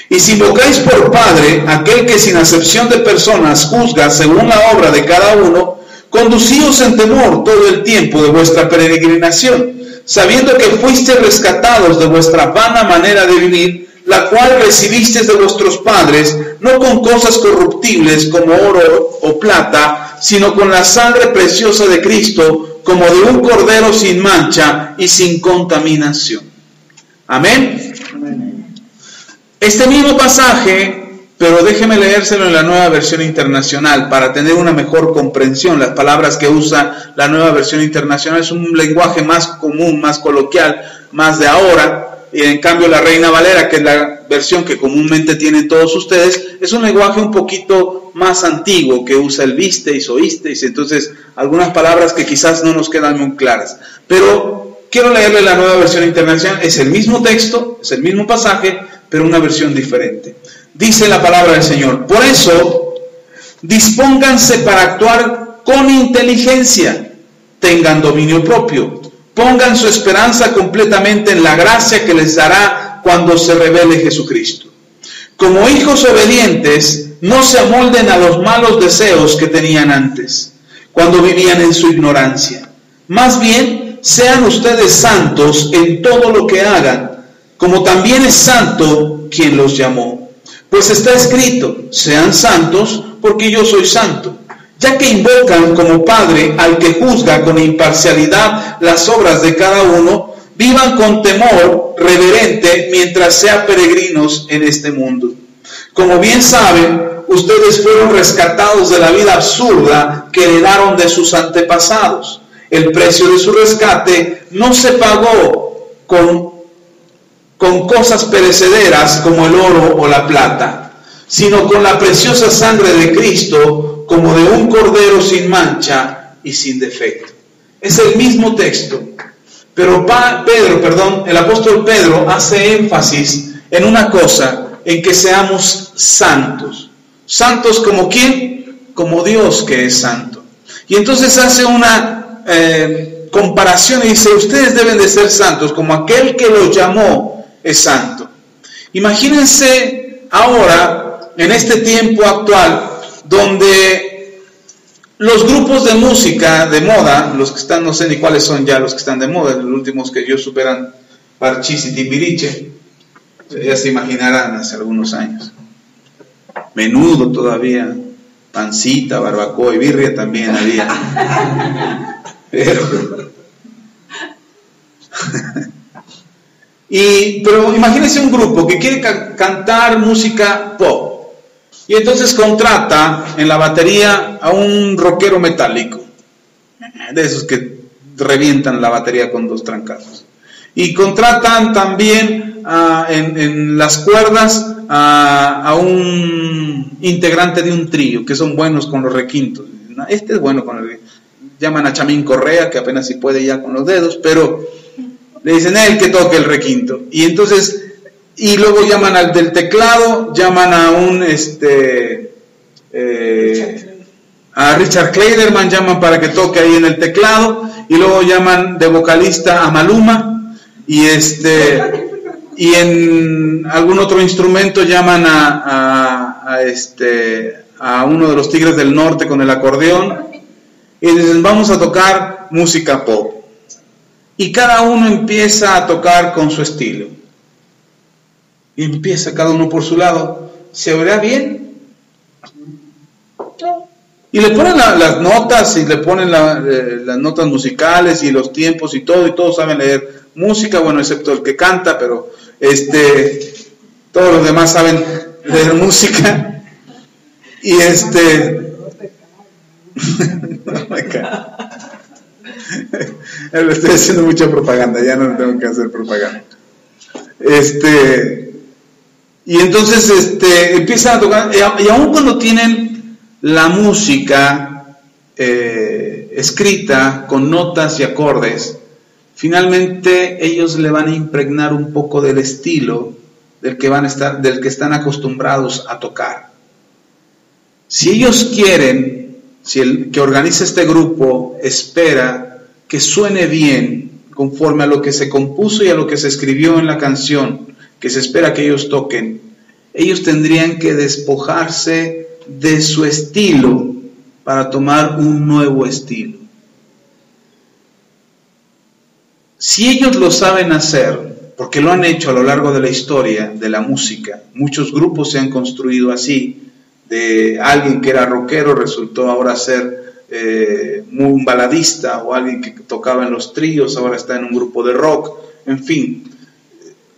Y si invocáis por Padre aquel que sin acepción de personas juzga según la obra de cada uno, conducíos en temor todo el tiempo de vuestra peregrinación, sabiendo que fuisteis rescatados de vuestra vana manera de vivir, la cual recibisteis de vuestros padres, no con cosas corruptibles como oro o plata, sino con la sangre preciosa de Cristo, como de un cordero sin mancha y sin contaminación. Amén. Amén. Este mismo pasaje, pero déjeme leérselo en la Nueva Versión Internacional para tener una mejor comprensión. Las palabras que usa la Nueva Versión Internacional es un lenguaje más común, más coloquial, más de ahora. Y en cambio la Reina Valera, que es la versión que comúnmente tienen todos ustedes, es un lenguaje un poquito más antiguo, que usa el visteis, oísteis, entonces algunas palabras que quizás no nos quedan muy claras. Pero quiero leerle la Nueva Versión Internacional, es el mismo texto, es el mismo pasaje, pero una versión diferente. Dice la palabra del Señor: por eso, dispónganse para actuar con inteligencia, tengan dominio propio. Pongan su esperanza completamente en la gracia que les dará cuando se revele Jesucristo. Como hijos obedientes, no se amolden a los malos deseos que tenían antes, cuando vivían en su ignorancia. Más bien, sean ustedes santos en todo lo que hagan, como también es santo quien los llamó. Pues está escrito, sean santos porque yo soy santo. Ya que invocan como Padre al que juzga con imparcialidad las obras de cada uno, vivan con temor reverente mientras sean peregrinos en este mundo. Como bien saben, ustedes fueron rescatados de la vida absurda que heredaron de sus antepasados. El precio de su rescate no se pagó con cosas perecederas como el oro o la plata, sino con la preciosa sangre de Cristo, como de un cordero sin mancha y sin defecto. Es el mismo texto, pero el apóstol Pedro hace énfasis en una cosa, en que seamos santos. ¿Santos como quién? Como Dios que es santo. Y entonces hace una comparación y dice, ustedes deben de ser santos, como aquel que los llamó es santo. Imagínense ahora, en este tiempo actual, donde los grupos de música de moda, los que están, no sé ni cuáles son ya los que están de moda, los últimos que yo superan Parchís y Timbiriche, ya se imaginarán hace algunos años. Menudo todavía, pancita, barbacoa y birria también había. Pero imagínense un grupo que quiere cantar música pop. Y entonces contrata en la batería a un rockero metálico, de esos que revientan la batería con 2 trancazos. Y contratan también en las cuerdas a un integrante de un trío, que son buenos con los requintos. Este es bueno con el... Llaman a Chamín Correa, que apenas si puede ya con los dedos, pero le dicen él que toque el requinto. Y entonces... Y luego llaman al del teclado, llaman a un A Richard Kleiderman llaman para que toque ahí en el teclado, y luego llaman de vocalista a Maluma, y en algún otro instrumento llaman a uno de los Tigres del Norte con el acordeón, y dicen, vamos a tocar música pop. Y cada uno empieza a tocar con su estilo. Y empieza cada uno por su lado. ¿Se oirá bien? Y le ponen las notas, y le ponen las notas musicales y los tiempos y todos saben leer música, bueno, excepto el que canta, pero todos los demás saben leer música. Y no me cae. Le estoy haciendo mucha propaganda, ya no tengo que hacer propaganda. Y entonces empiezan a tocar, y aun cuando tienen la música escrita con notas y acordes, finalmente ellos le van a impregnar un poco del estilo del que están acostumbrados a tocar. Si ellos quieren, si el que organiza este grupo espera que suene bien conforme a lo que se compuso y a lo que se escribió en la canción que se espera que ellos toquen, ellos tendrían que despojarse de su estilo para tomar un nuevo estilo. Si ellos lo saben hacer, porque lo han hecho a lo largo de la historia de la música, muchos grupos se han construido así, de alguien que era rockero resultó ahora ser un baladista, o alguien que tocaba en los tríos ahora está en un grupo de rock, en fin,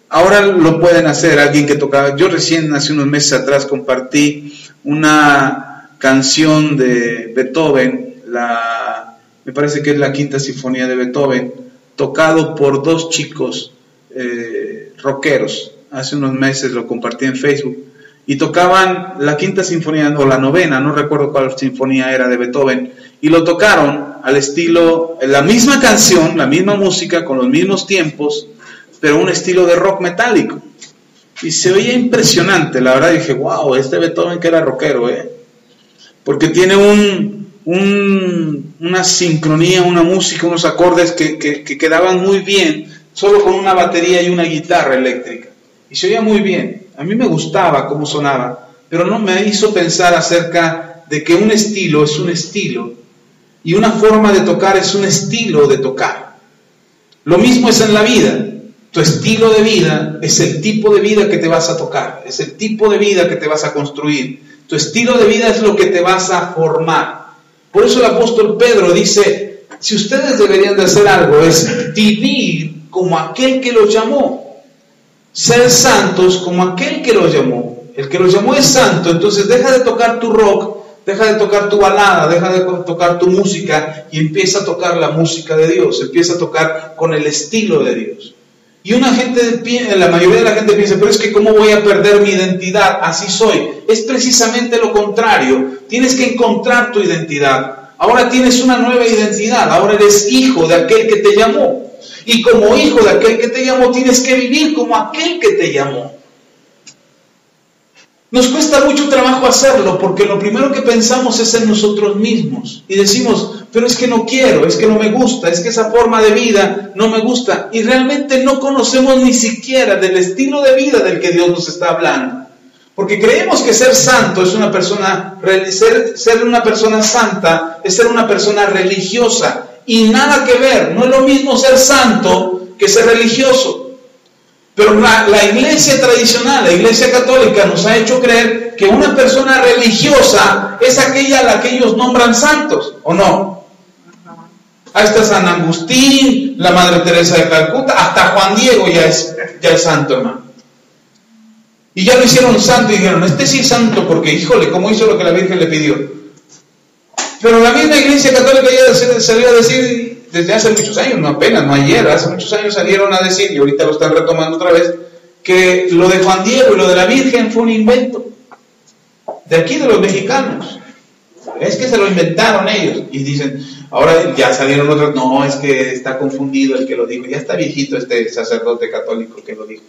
ahora lo pueden hacer. Alguien que tocaba, yo recién hace unos meses atrás compartí una canción de Beethoven, me parece que es la Quinta Sinfonía de Beethoven, tocado por dos chicos rockeros. Hace unos meses lo compartí en Facebook, y tocaban la Quinta Sinfonía, o la Novena, no recuerdo cuál sinfonía era de Beethoven, y lo tocaron al estilo, la misma canción, la misma música, con los mismos tiempos, pero un estilo de rock metálico. Y se oía impresionante, la verdad. Dije, wow, este Beethoven que era rockero, porque tiene una sincronía, una música, unos acordes que quedaban muy bien, solo con una batería y una guitarra eléctrica. Y se oía muy bien. A mí me gustaba cómo sonaba, pero no me hizo pensar acerca de que un estilo es un estilo, y una forma de tocar es un estilo de tocar. Lo mismo es en la vida. Tu estilo de vida es el tipo de vida que te vas a tocar, es el tipo de vida que te vas a construir. Tu estilo de vida es lo que te vas a formar. Por eso el apóstol Pedro dice, si ustedes deberían de hacer algo, es vivir como aquel que los llamó. Ser santos como aquel que los llamó. El que los llamó es santo, entonces deja de tocar tu rock, deja de tocar tu balada, deja de tocar tu música y empieza a tocar la música de Dios, empieza a tocar con el estilo de Dios. Y la mayoría de la gente piensa, pero es que ¿cómo voy a perder mi identidad? Así soy. Es precisamente lo contrario. Tienes que encontrar tu identidad. Ahora tienes una nueva identidad, ahora eres hijo de aquel que te llamó. Y como hijo de aquel que te llamó, tienes que vivir como aquel que te llamó. Nos cuesta mucho trabajo hacerlo, porque lo primero que pensamos es en nosotros mismos. Y decimos, pero es que no quiero, es que no me gusta, es que esa forma de vida no me gusta. Y realmente no conocemos ni siquiera del estilo de vida del que Dios nos está hablando. Porque creemos que ser santo es una persona, ser una persona santa es ser una persona religiosa. Y nada que ver, no es lo mismo ser santo que ser religioso. Pero la iglesia tradicional, la iglesia católica nos ha hecho creer que una persona religiosa es aquella a la que ellos nombran santos, ¿o no? Ahí está San Agustín, la Madre Teresa de Calcuta, hasta Juan Diego ya es santo, hermano. Y ya lo hicieron santo y dijeron, este sí es santo porque, híjole, ¿cómo hizo lo que la Virgen le pidió? Pero la misma iglesia católica ya salió a decir desde hace muchos años, no apenas, no ayer, hace muchos años salieron a decir, y ahorita lo están retomando otra vez, que lo de Juan Diego y lo de la Virgen fue un invento de aquí, de los mexicanos. Es que se lo inventaron ellos. Y dicen, ahora ya salieron otros, no, es que está confundido el que lo dijo, ya está viejito este sacerdote católico que lo dijo.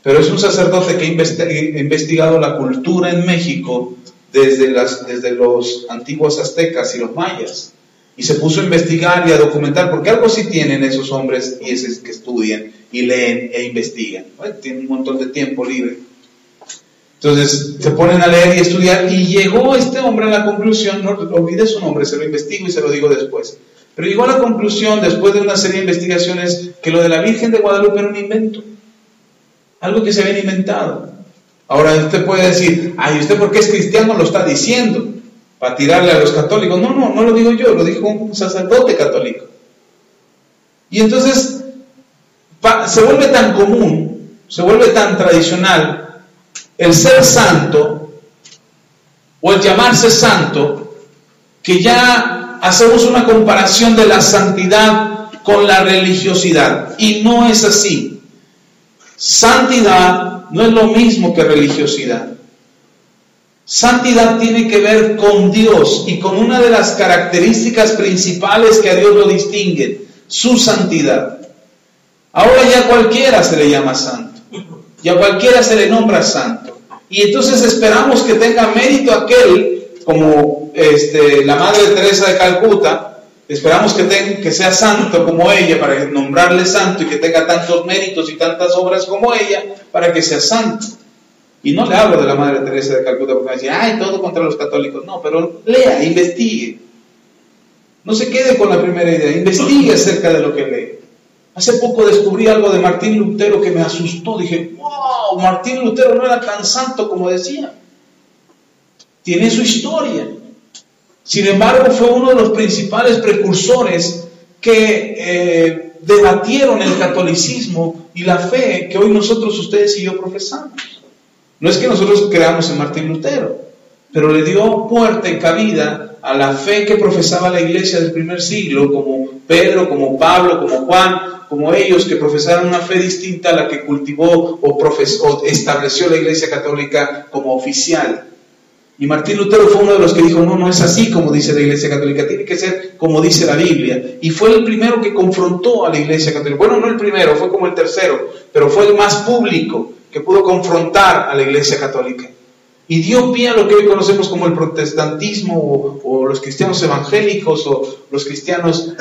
Pero es un sacerdote que ha investigado la cultura en México desde los antiguos aztecas y los mayas. Y se puso a investigar y a documentar, porque algo sí tienen esos hombres y esos que estudian y leen e investigan. Bueno, tienen un montón de tiempo libre. Entonces se ponen a leer y estudiar, y llegó este hombre a la conclusión, no olvide su nombre, se lo investigo y se lo digo después, pero llegó a la conclusión, después de una serie de investigaciones, que lo de la Virgen de Guadalupe era un invento, algo que se habían inventado. Ahora usted puede decir, ay, ¿usted por qué es cristiano lo está diciendo? Para tirarle a los católicos. No lo digo yo, lo dijo un sacerdote católico. Y entonces se vuelve tan común, se vuelve tan tradicional el ser santo o el llamarse santo, que ya hacemos una comparación de la santidad con la religiosidad, y no es así. Santidad no es lo mismo que religiosidad. Santidad tiene que ver con Dios y con una de las características principales que a Dios lo distinguen, su santidad. Ahora ya cualquiera se le llama santo, ya cualquiera se le nombra santo, y entonces esperamos que tenga mérito aquel, como la Madre Teresa de Calcuta, esperamos que sea santo como ella para nombrarle santo, y que tenga tantos méritos y tantas obras como ella para que sea santo. Y no le hablo de la Madre Teresa de Calcuta porque me decía, ay, todo contra los católicos. No, pero lea, investigue. No se quede con la primera idea, investigue acerca de lo que lee. Hace poco descubrí algo de Martín Lutero que me asustó. Dije, wow, Martín Lutero no era tan santo como decía. Tiene su historia. Sin embargo, fue uno de los principales precursores que debatieron el catolicismo y la fe que hoy nosotros, ustedes y yo profesamos. No es que nosotros creamos en Martín Lutero, pero le dio puerta y cabida a la fe que profesaba la iglesia del primer siglo, como Pedro, como Pablo, como Juan, como ellos que profesaron una fe distinta a la que cultivó o estableció la iglesia católica como oficial. Y Martín Lutero fue uno de los que dijo, no es así como dice la iglesia católica, tiene que ser como dice la Biblia. Y fue el primero que confrontó a la iglesia católica. Bueno, no el primero, fue como el tercero, pero fue el más público que pudo confrontar a la iglesia católica. Y dio pie a lo que hoy conocemos como el protestantismo, o los cristianos evangélicos, o los cristianos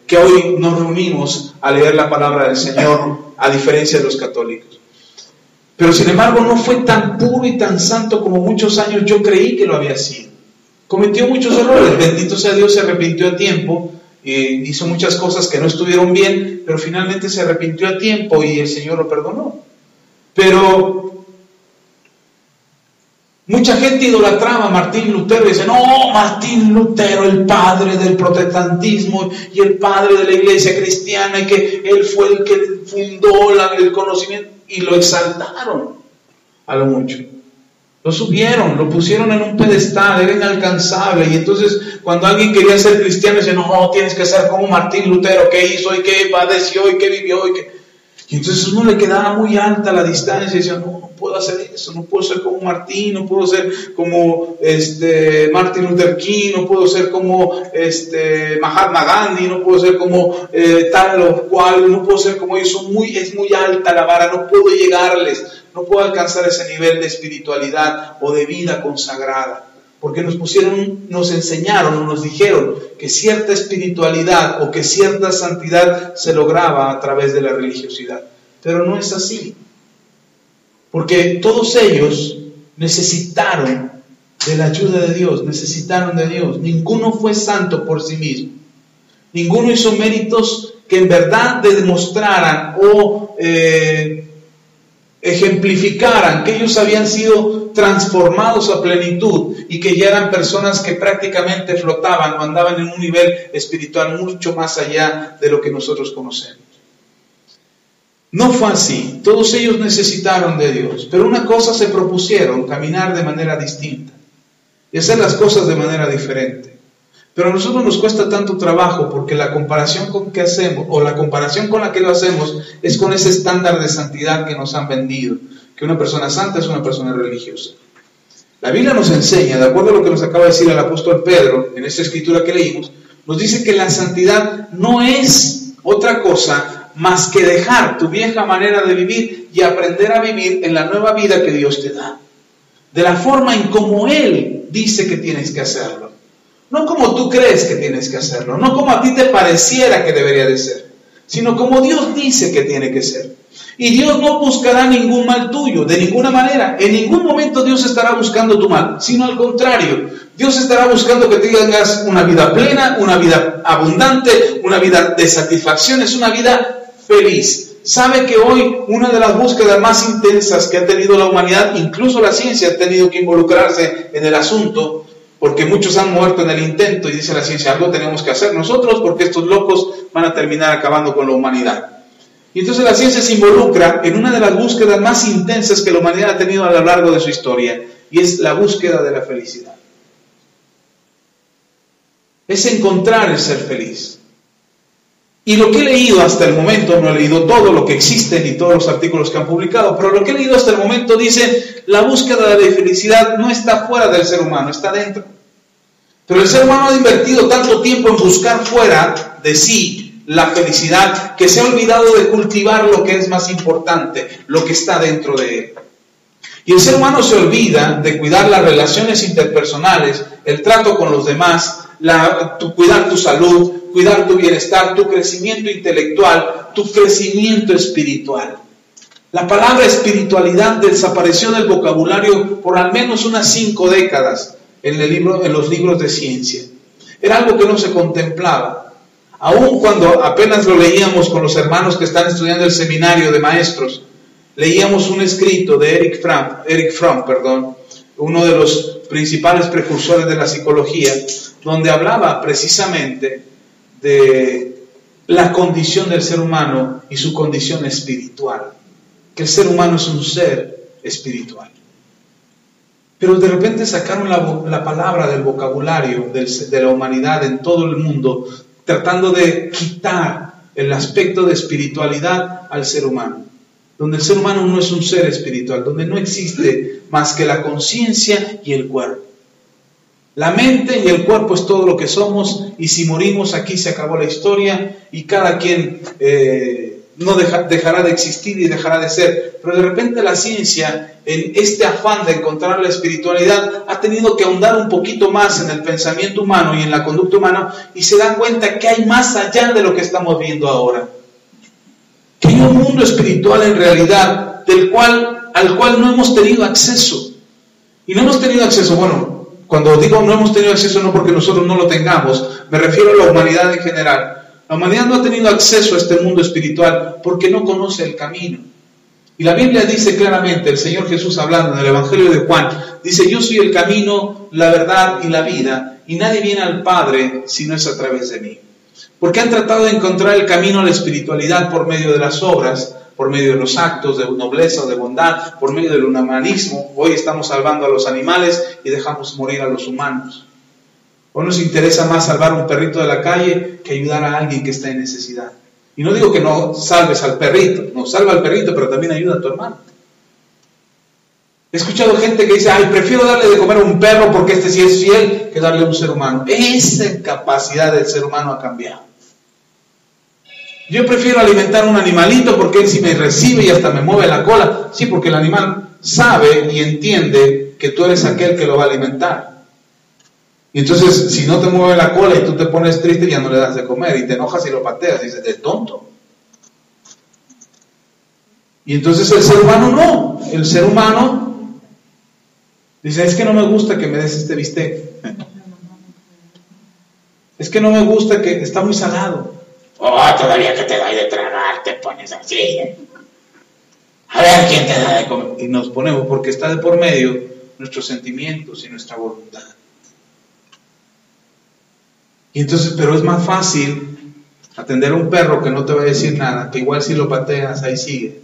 que hoy nos reunimos a leer la palabra del Señor, a diferencia de los católicos. Pero sin embargo no fue tan puro y tan santo como muchos años yo creí que lo había sido. Cometió muchos errores, bendito sea Dios, se arrepintió a tiempo, hizo muchas cosas que no estuvieron bien, pero finalmente se arrepintió a tiempo y el Señor lo perdonó. Pero mucha gente idolatraba a Martín Lutero y dice, no, Martín Lutero, el padre del protestantismo y el padre de la iglesia cristiana, y que él fue el que fundó el conocimiento, y lo exaltaron a lo mucho. Lo subieron, lo pusieron en un pedestal, era inalcanzable, y entonces cuando alguien quería ser cristiano dice, no, tienes que ser como Martín Lutero, que hizo y que padeció y que vivió y entonces uno le quedaba muy alta la distancia y decía, no puedo hacer eso, no puedo ser como Martín, no puedo ser como Martin Luther King, no puedo ser como Mahatma Gandhi, no puedo ser como tal o cual, no puedo ser como ellos, es muy alta la vara, no puedo llegarles, no puedo alcanzar ese nivel de espiritualidad o de vida consagrada. Porque nos enseñaron o nos dijeron que cierta espiritualidad o que cierta santidad se lograba a través de la religiosidad. Pero no es así. Porque todos ellos necesitaron de la ayuda de Dios, necesitaron de Dios. Ninguno fue santo por sí mismo. Ninguno hizo méritos que en verdad demostraran o ejemplificaran que ellos habían sido transformados a plenitud y que ya eran personas que prácticamente flotaban o andaban en un nivel espiritual mucho más allá de lo que nosotros conocemos. No fue así, todos ellos necesitaron de Dios, pero una cosa se propusieron, caminar de manera distinta y hacer las cosas de manera diferente. Pero a nosotros nos cuesta tanto trabajo porque la comparación con que hacemos, o la comparación con la que lo hacemos, es con ese estándar de santidad que nos han vendido, que una persona santa es una persona religiosa. La Biblia nos enseña, de acuerdo a lo que nos acaba de decir el apóstol Pedro, en esta escritura que leímos, nos dice que la santidad no es otra cosa más que dejar tu vieja manera de vivir y aprender a vivir en la nueva vida que Dios te da. de la forma en como Él dice que tienes que hacerlo. No como tú crees que tienes que hacerlo, no como a ti te pareciera que debería de ser, sino como Dios dice que tiene que ser. Y Dios no buscará ningún mal tuyo, de ninguna manera. En ningún momento Dios estará buscando tu mal, sino al contrario. Dios estará buscando que tengas una vida plena, una vida abundante, una vida de satisfacciones, una vida feliz. Sabe que hoy una de las búsquedas más intensas que ha tenido la humanidad, incluso la ciencia ha tenido que involucrarse en el asunto, porque muchos han muerto en el intento, y dice la ciencia, algo tenemos que hacer nosotros porque estos locos van a terminar acabando con la humanidad. Y entonces la ciencia se involucra en una de las búsquedas más intensas que la humanidad ha tenido a lo largo de su historia, y es la búsqueda de la felicidad. Es encontrar el ser feliz. Y lo que he leído hasta el momento, no he leído todo lo que existe ni todos los artículos que han publicado, pero lo que he leído hasta el momento dice, la búsqueda de la felicidad no está fuera del ser humano, está dentro. Pero el ser humano ha invertido tanto tiempo en buscar fuera de sí la felicidad, que se ha olvidado de cultivar lo que es más importante, lo que está dentro de él. Y el ser humano se olvida de cuidar las relaciones interpersonales, el trato con los demás, cuidar tu salud, cuidar tu bienestar, tu crecimiento intelectual, tu crecimiento espiritual. La palabra espiritualidad desapareció del vocabulario por al menos unas 5 décadas en los libros de ciencia. Era algo que no se contemplaba. Aún cuando apenas lo leíamos con los hermanos que están estudiando el seminario de maestros, leíamos un escrito de Erich Fromm, uno de los principales precursores de la psicología, donde hablaba precisamente de la condición del ser humano y su condición espiritual, que el ser humano es un ser espiritual. Pero de repente sacaron la palabra del vocabulario de la humanidad en todo el mundo, tratando de quitar el aspecto de espiritualidad al ser humano, donde el ser humano no es un ser espiritual, donde no existe más que la conciencia y el cuerpo. La mente y el cuerpo es todo lo que somos, y si morimos aquí se acabó la historia y cada quien dejará de existir y dejará de ser. Pero de repente la ciencia, en este afán de encontrar la espiritualidad, ha tenido que ahondar un poquito más en el pensamiento humano y en la conducta humana, y se dan cuenta que hay más allá de lo que estamos viendo ahora. Que hay un mundo espiritual en realidad al cual no hemos tenido acceso. Y no hemos tenido acceso, cuando digo no hemos tenido acceso no porque nosotros no lo tengamos, me refiero a la humanidad en general. La humanidad no ha tenido acceso a este mundo espiritual porque no conoce el camino. Y la Biblia dice claramente, el Señor Jesús hablando en el Evangelio de Juan, dice, yo soy el camino, la verdad y la vida, y nadie viene al Padre si no es a través de mí. Porque han tratado de encontrar el camino a la espiritualidad por medio de las obras, por medio de los actos de nobleza o de bondad, por medio del humanismo. Hoy estamos salvando a los animales y dejamos morir a los humanos. Hoy nos interesa más salvar a un perrito de la calle que ayudar a alguien que está en necesidad. Y no digo que no salves al perrito, no, salva al perrito, pero también ayuda a tu hermano. He escuchado gente que dice, prefiero darle de comer a un perro porque este sí es fiel que darle a un ser humano. Esa capacidad del ser humano ha cambiado. Yo prefiero alimentar a un animalito porque él sí me recibe y hasta me mueve la cola. Sí, porque el animal sabe y entiende que tú eres aquel que lo va a alimentar. Y entonces, si no te mueve la cola y tú te pones triste, ya no le das de comer y te enojas y lo pateas y dices, de tonto. Y entonces el ser humano no. El ser humano dice, es que no me gusta que me des este bistec. Es que no me gusta que está muy salado. Todavía que te da de tragar, te pones así. A ver quién te da de comer. Y nos ponemos, porque está de por medio nuestros sentimientos y nuestra voluntad. Y entonces, pero es más fácil atender a un perro que no te va a decir nada, que igual si lo pateas, ahí sigue.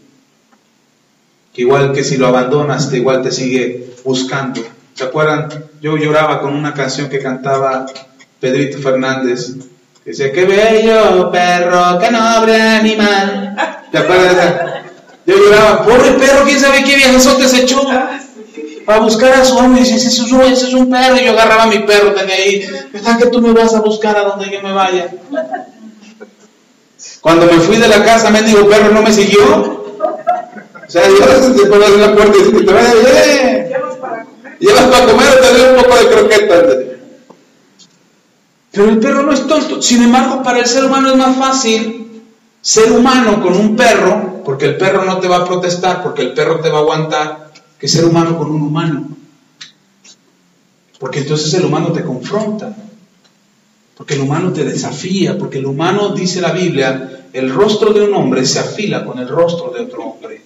Que igual que si lo abandonas, que igual te sigue buscando. ¿Se acuerdan? Yo lloraba con una canción que cantaba Pedrito Fernández, que decía, qué bello perro, qué noble animal. ¿Te acuerdas de esa? Yo lloraba, pobre perro, quién sabe qué viejazote se echó para buscar a su amo. Y dice, ese es un perro. Y yo agarraba a mi perro, tenía ahí, ¿verdad que tú me vas a buscar a donde yo me vaya? Cuando me fui de la casa, mendigo perro no me siguió. O sea, Dios después de la puerta y dice que te vaya, ¿Llevas para comer o te doy un poco de croquetas? Pero el perro no es tonto. Sin embargo, para el ser humano es más fácil ser humano con un perro, porque el perro no te va a protestar, porque el perro te va a aguantar, que ser humano con un humano. Porque entonces el humano te confronta, porque el humano te desafía, porque el humano, dice la Biblia, el rostro de un hombre se afila con el rostro de otro hombre.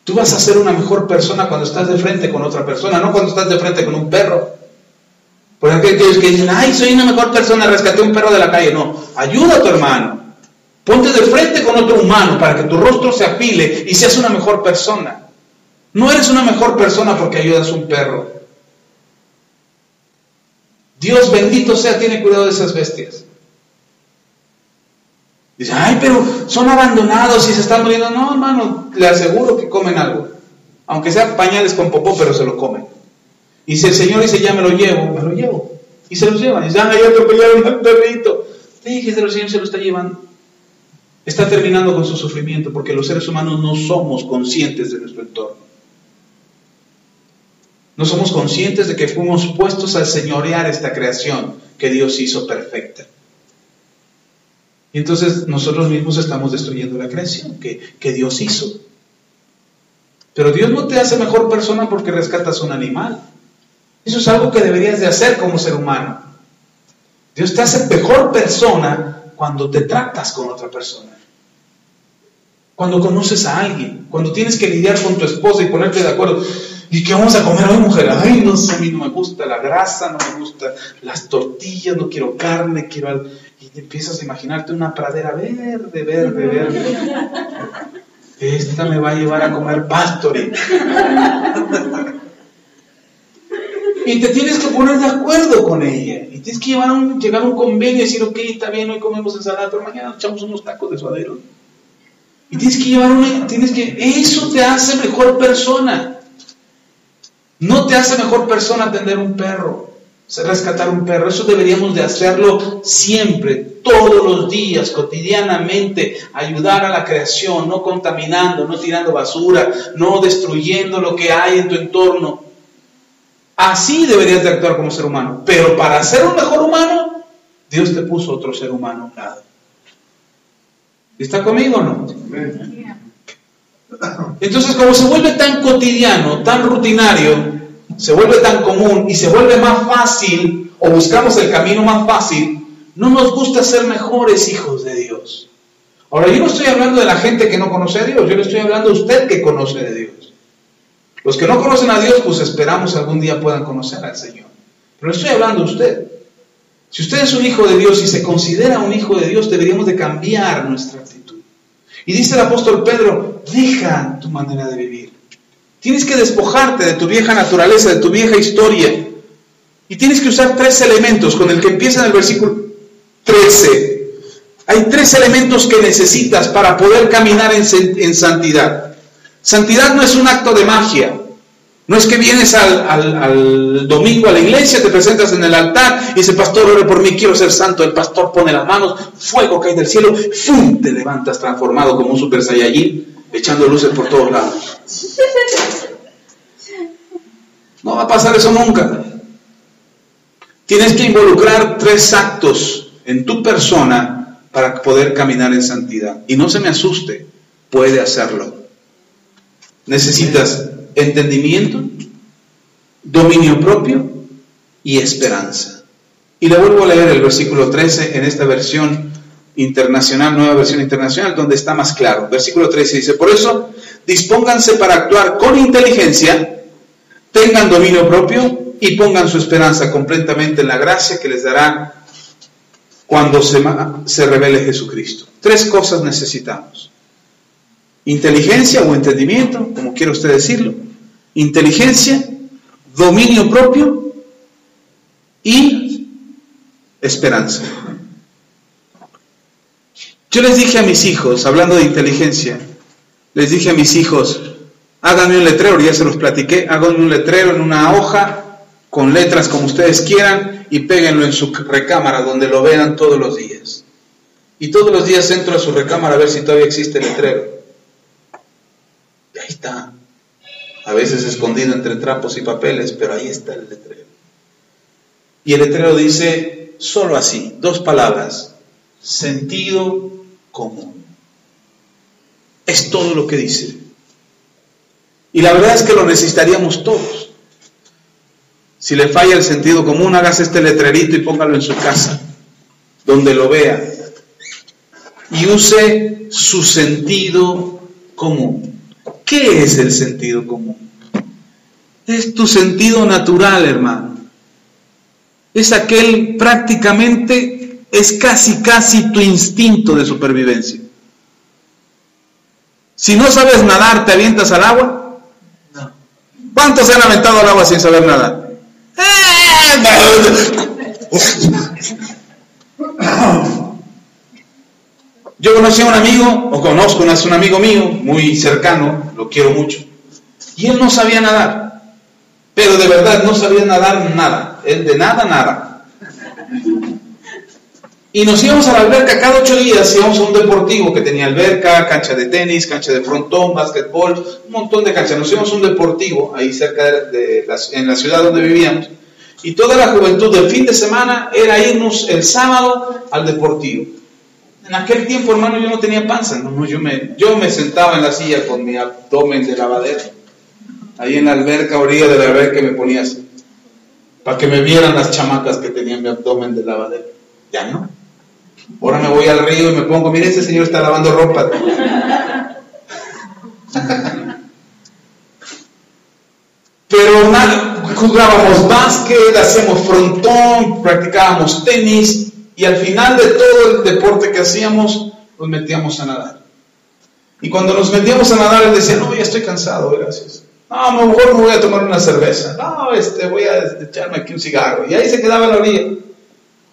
Tú vas a ser una mejor persona cuando estás de frente con otra persona, no cuando estás de frente con un perro. Por ejemplo, aquellos que dicen, ay, soy una mejor persona, rescaté un perro de la calle. No, ayuda a tu hermano. Ponte de frente con otro humano para que tu rostro se afile y seas una mejor persona. No eres una mejor persona porque ayudas a un perro. Dios bendito sea, tiene cuidado de esas bestias. Dice, ay, pero son abandonados y se están muriendo. No, hermano, le aseguro que comen algo. Aunque sea pañales con popó, pero se lo comen. Y si el Señor dice, ya me lo llevo. Y se los llevan. Y dicen, ay, atropellaron al perrito. Fíjese, el Señor se lo está llevando. Está terminando con su sufrimiento, porque los seres humanos no somos conscientes de nuestro entorno. No somos conscientes de que fuimos puestos a señorear esta creación que Dios hizo perfecta. Y entonces nosotros mismos estamos destruyendo la creación que Dios hizo. Pero Dios no te hace mejor persona porque rescatas un animal. Eso es algo que deberías de hacer como ser humano. Dios te hace mejor persona cuando te tratas con otra persona. Cuando conoces a alguien. Cuando tienes que lidiar con tu esposa y ponerte de acuerdo. ¿Y qué vamos a comer hoy, mujer? Ay, no sé, a mí no me gusta la grasa, no me gustan las tortillas, no quiero carne, quiero algo. Y te empiezas a imaginarte una pradera verde. Esta me va a llevar a comer pasto ahorita. Y te tienes que poner de acuerdo con ella. Y tienes que llegar a un convenio y decir, ok, está bien, hoy comemos ensalada, pero mañana echamos unos tacos de suadero. Y tienes que eso te hace mejor persona. No te hace mejor persona atender un perro, rescatar un perro. Eso deberíamos de hacerlo siempre, todos los días, cotidianamente. Ayudar a la creación, no contaminando, no tirando basura, no destruyendo lo que hay en tu entorno. Así deberías de actuar como ser humano. Pero para ser un mejor humano, Dios te puso otro ser humano a un lado. ¿Está conmigo o no? Entonces, como se vuelve tan cotidiano, tan rutinario, se vuelve tan común y se vuelve más fácil, o buscamos el camino más fácil, no nos gusta ser mejores hijos de Dios. Ahora, yo no estoy hablando de la gente que no conoce a Dios, yo le estoy hablando a usted que conoce de Dios. Los que no conocen a Dios, pues esperamos algún día puedan conocer al Señor. Pero estoy hablando a usted. Si usted es un hijo de Dios y se considera un hijo de Dios, deberíamos de cambiar nuestra actitud. Y dice el apóstol Pedro, deja tu manera de vivir. Tienes que despojarte de tu vieja naturaleza, de tu vieja historia. Y tienes que usar 3 elementos, con el que empieza en el versículo 13. Hay 3 elementos que necesitas para poder caminar en santidad. Santidad no es un acto de magia. No es que vienes al domingo a la iglesia, te presentas en el altar y dice, pastor, ore por mí, quiero ser santo. El pastor pone las manos, fuego cae del cielo, ¡fum!, te levantas transformado como un super saiyajin, echando luces por todos lados. No va a pasar eso nunca. Tienes que involucrar 3 actos en tu persona para poder caminar en santidad. Y no se me asuste, puede hacerlo. Necesitas entendimiento, dominio propio y esperanza. Y le vuelvo a leer el versículo 13 en esta versión internacional, nueva versión internacional, donde está más claro. Versículo 13 dice, por eso, dispónganse para actuar con inteligencia, tengan dominio propio y pongan su esperanza completamente en la gracia que les dará cuando se revele Jesucristo. 3 cosas necesitamos. Inteligencia o entendimiento, como quiera usted decirlo. Inteligencia, dominio propio y esperanza. Yo les dije a mis hijos, hablando de inteligencia, les dije a mis hijos, háganme un letrero, ya se los platiqué, háganme un letrero en una hoja, con letras como ustedes quieran, y péguenlo en su recámara, donde lo vean todos los días. Y todos los días entro a su recámara a ver si todavía existe el letrero. Y ahí está. a veces escondido entre trapos y papeles, pero ahí está el letrero. Y el letrero dice solo así, 2 palabras: sentido común. Es todo lo que dice. Y la verdad es que lo necesitaríamos todos. Si le falla el sentido común, hágase este letrerito y póngalo en su casa, donde lo vea. Y use su sentido común. ¿Qué es el sentido común? Es tu sentido natural, hermano. Es aquel prácticamente, es casi tu instinto de supervivencia. Si no sabes nadar, ¿te avientas al agua? No. ¿Cuántos se han aventado al agua sin saber nadar? Yo conocí a un amigo, o conozco a un amigo mío, muy cercano, lo quiero mucho, y él no sabía nadar, pero de verdad no sabía nadar nada, él de nada. Y nos íbamos a la alberca cada 8 días, íbamos a un deportivo que tenía alberca, cancha de tenis, cancha de frontón, básquetbol, un montón de canchas. Nos íbamos a un deportivo ahí cerca en la ciudad donde vivíamos, y toda la juventud del fin de semana era irnos el sábado al deportivo. En aquel tiempo, hermano, yo no tenía panza, yo me sentaba en la silla con mi abdomen de lavadero, ahí en la alberca, orilla de la alberca, y me ponía así, para que me vieran las chamacas que tenían mi abdomen de lavadero. Ya no. Ahora me voy al río y me pongo, mire, ese señor está lavando ropa. Pero nada, jugábamos básquet, hacíamos frontón, practicábamos tenis, y al final de todo el deporte que hacíamos, nos metíamos a nadar. Y cuando nos metíamos a nadar, él decía, no, ya estoy cansado, gracias. No, mejor me voy a tomar una cerveza. No, voy a echarme aquí un cigarro. Y ahí se quedaba en la orilla.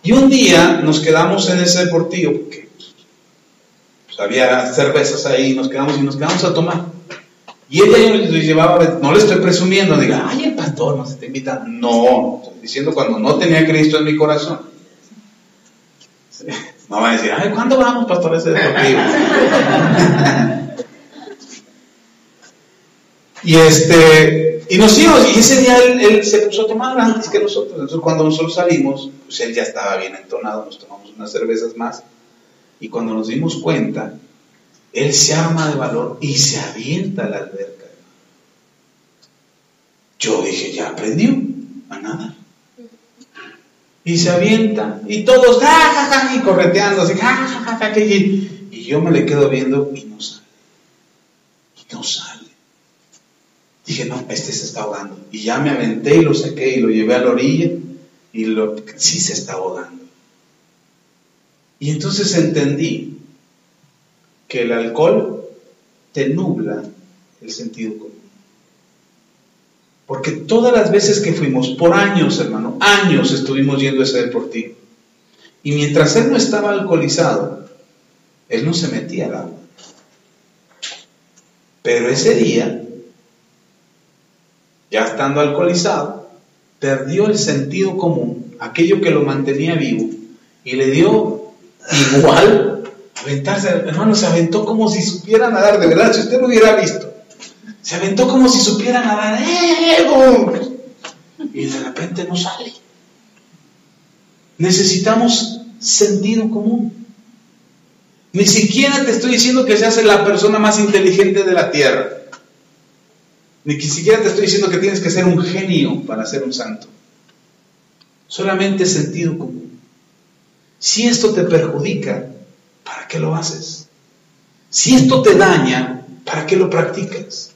Y un día nos quedamos en ese deportivo, porque pues, había cervezas ahí, nos quedamos a tomar. Y ella yo le llevaba, no le estoy presumiendo, diga, ay, el pastor no se te invita. No, estoy diciendo cuando no tenía Cristo en mi corazón. No va a decir, ay, ¿cuándo vamos, pastor, a ese deportivo? Y nos íbamos, y ese día él se puso a tomar antes que nosotros. Entonces cuando nosotros salimos, pues él ya estaba bien entonado, nos tomamos unas cervezas más, y cuando nos dimos cuenta, él se arma de valor y se avienta a la alberca. Yo dije, ya aprendió a nadar. Y se avienta, y todos, y correteando, así, y yo me le quedo viendo y no sale. Y no sale. Dije, no, se está ahogando. Y ya me aventé y lo saqué y lo llevé a la orilla, y sí se está ahogando. Y entonces entendí que el alcohol te nubla el sentido común. Porque todas las veces que fuimos, por años, hermano, años estuvimos yendo a ese deportivo. Y mientras él no estaba alcoholizado, él no se metía al agua. Pero ese día, ya estando alcoholizado, perdió el sentido común, aquello que lo mantenía vivo, y le dio igual aventarse. Hermano, se aventó como si supiera nadar, de verdad, si usted lo hubiera visto. Se aventó como si supiera nadar, y de repente no sale. Necesitamos sentido común. Ni siquiera te estoy diciendo que seas la persona más inteligente de la tierra. Ni siquiera te estoy diciendo que tienes que ser un genio para ser un santo. Solamente sentido común. Si esto te perjudica, ¿para qué lo haces? Si esto te daña, ¿para qué lo practicas?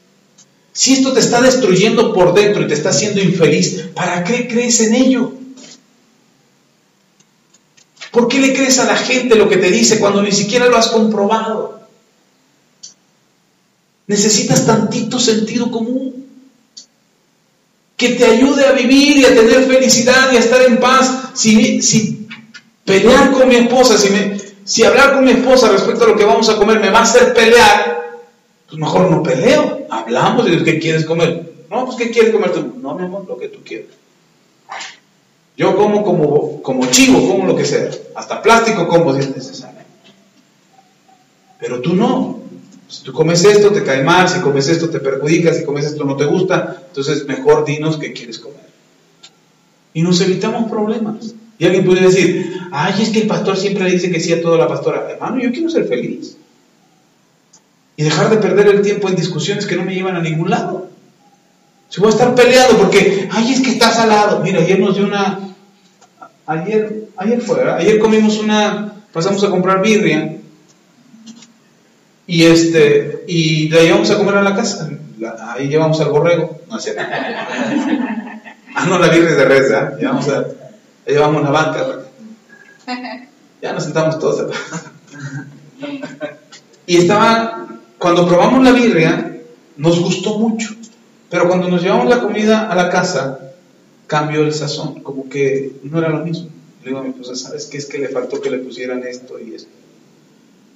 Si esto te está destruyendo por dentro y te está haciendo infeliz, ¿para qué crees en ello? ¿Por qué le crees a la gente lo que te dice cuando ni siquiera lo has comprobado? Necesitas tantito sentido común que te ayude a vivir y a tener felicidad y a estar en paz. Si pelear con mi esposa, si hablar con mi esposa respecto a lo que vamos a comer me va a hacer pelear, pues mejor no peleo. Hablamos y digo, ¿qué quieres comer? No, pues ¿qué quieres comer tú? No, mi amor, lo que tú quieras. Yo como chivo, como lo que sea. Hasta plástico como si es necesario. Pero tú no. Si tú comes esto, te cae mal, si comes esto, te perjudica, si comes esto, no te gusta, entonces mejor dinos qué quieres comer. Y nos evitamos problemas. Y alguien puede decir, ay, es que el pastor siempre le dice que sí a toda la pastora. Hermano, yo quiero ser feliz. Y dejar de perder el tiempo en discusiones que no me llevan a ningún lado. Si voy a estar peleando porque, ay, es que está salado. Mira, ayer nos dio una... Ayer fue, ¿verdad? Ayer comimos pasamos a comprar birria. Y la llevamos a comer a la casa. Ahí llevamos al borrego. No sé. No, la birria de res, ¿eh? Llevamos la banca. Ya nos sentamos todos. Y cuando probamos la birria, nos gustó mucho. Pero cuando nos llevamos la comida a la casa, cambió el sazón. Como que no era lo mismo. Le digo a mi esposa, ¿sabes qué? Es que le faltó que le pusieran esto y esto.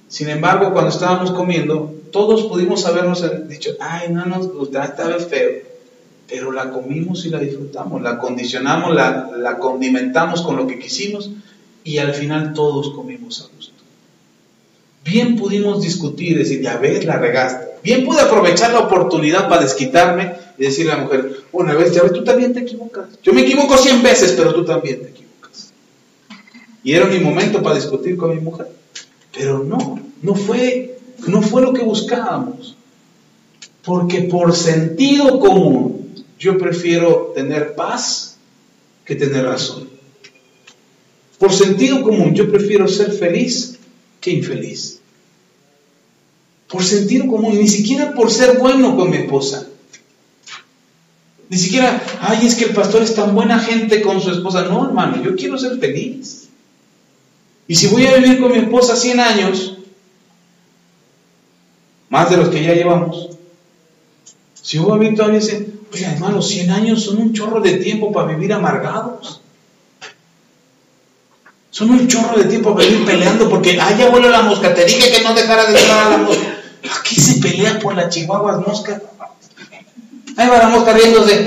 Sin embargo, cuando estábamos comiendo, todos pudimos habernos dicho, ay, no nos gusta, estaba feo. Pero la comimos y la disfrutamos, la condicionamos, la condimentamos con lo que quisimos y al final todos comimos a gusto. Bien pudimos discutir, decir, ya ves, la regaste. Bien pude aprovechar la oportunidad para desquitarme y decirle a la mujer, una vez, ya ves, tú también te equivocas. Yo me equivoco 100 veces, pero tú también te equivocas. Y era mi momento para discutir con mi mujer. Pero no fue lo que buscábamos. Porque por sentido común, yo prefiero tener paz que tener razón. Por sentido común, yo prefiero ser feliz que infeliz. Por sentido común, ni siquiera por ser bueno con mi esposa. Ni siquiera, ay, es que el pastor es tan buena gente con su esposa. No, hermano, yo quiero ser feliz. Y si voy a vivir con mi esposa 100 años, más de los que ya llevamos, si voy a vivir todavía, oye, hermano, 100 años son un chorro de tiempo para vivir amargados. Son un chorro de tiempo para vivir peleando porque, ya vuelve la mosca, te dije que no dejara de entrar a la mosca. Aquí se pelea por las chihuahuas moscas. Ahí va la mosca riéndose.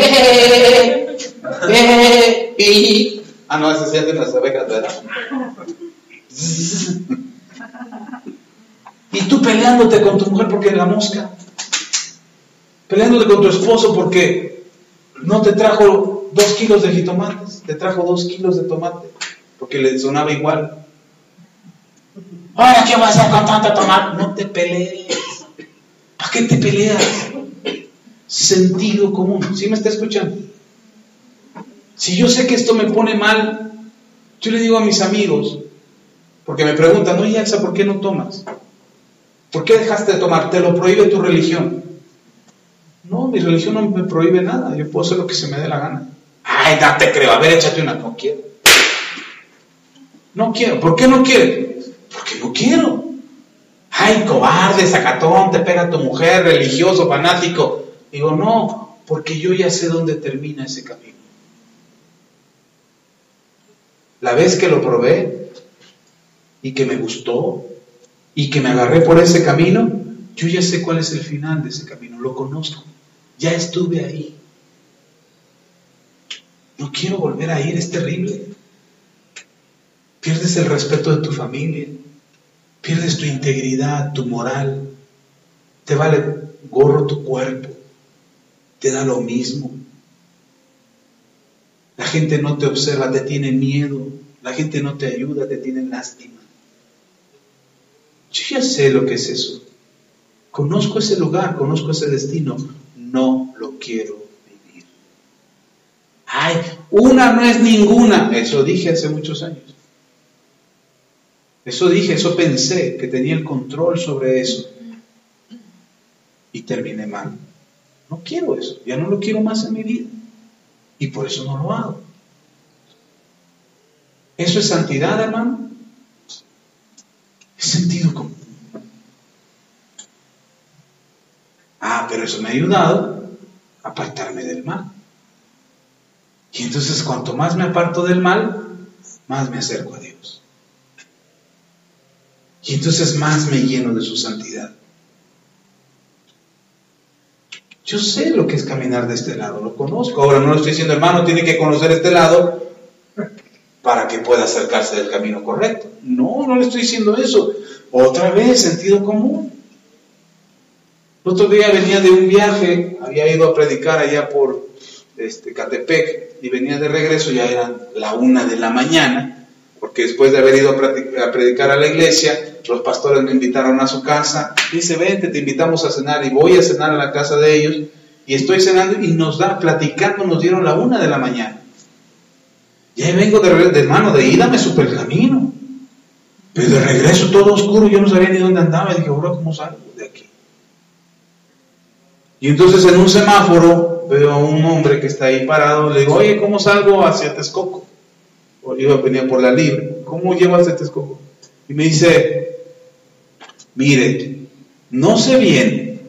No, ese se hacen las abejas, ¿verdad? Y tú peleándote con tu mujer porque la mosca. Peleándote con tu esposo porque no te trajo 2 kilos de jitomates, te trajo 2 kilos de tomate, porque le sonaba igual. Ahora, ¿qué vas a hacer con tanto tomate? No te pelees. ¿Para qué te peleas? Sentido común. ¿Sí me está escuchando? Si yo sé que esto me pone mal, yo le digo a mis amigos, porque me preguntan, oye, Elsa, ¿por qué no tomas? ¿Por qué dejaste de tomar? ¿Te lo prohíbe tu religión? No, mi religión no me prohíbe nada. Yo puedo hacer lo que se me dé la gana. Ay, no te creo. A ver, échate una. No quiero. No quiero. ¿Por qué no quieres? Porque no quiero. Ay, cobarde, sacatón, te pega tu mujer, religioso, fanático. Digo, no, porque yo ya sé dónde termina ese camino. La vez que lo probé y que me gustó y que me agarré por ese camino, yo ya sé cuál es el final de ese camino, lo conozco. Ya estuve ahí. No quiero volver a ir, es terrible. Pierdes el respeto de tu familia, pierdes tu integridad, tu moral, te vale gorro tu cuerpo, te da lo mismo. La gente no te observa, te tiene miedo, la gente no te ayuda, te tiene lástima. Yo ya sé lo que es eso. Conozco ese lugar, conozco ese destino, no lo quiero vivir. Ay, una no es ninguna. Eso dije hace muchos años. Eso dije, eso pensé, que tenía el control sobre eso. Y terminé mal. No quiero eso, ya no lo quiero más en mi vida. Y por eso no lo hago. ¿Eso es santidad, hermano? Es sentido común. Pero eso me ha ayudado a apartarme del mal. Y entonces cuanto más me aparto del mal, más me acerco a Dios. Y entonces más me lleno de su santidad. Yo sé lo que es caminar de este lado, lo conozco. Ahora no le estoy diciendo, hermano, tiene que conocer este lado para que pueda acercarse del camino correcto. No le estoy diciendo eso. Otra vez, sentido común. El otro día venía de un viaje, había ido a predicar allá por Catepec, y venía de regreso, ya eran la 1 de la mañana, porque después de haber ido a predicar a la iglesia, los pastores me invitaron a su casa. Dice, vente, te invitamos a cenar, y voy a cenar a la casa de ellos, y estoy cenando, y platicando, nos dieron la 1 de la mañana. Y ahí vengo de hermano, de ida me supe el camino, pero de regreso todo oscuro, yo no sabía ni dónde andaba, y dije, ahora ¿cómo salgo de aquí? Y entonces en un semáforo veo a un hombre que está ahí parado, le digo, oye, ¿cómo salgo hacia Texcoco? O iba a venir por la Libre, ¿cómo llego hacia Texcoco? Y me dice, mire, no sé bien,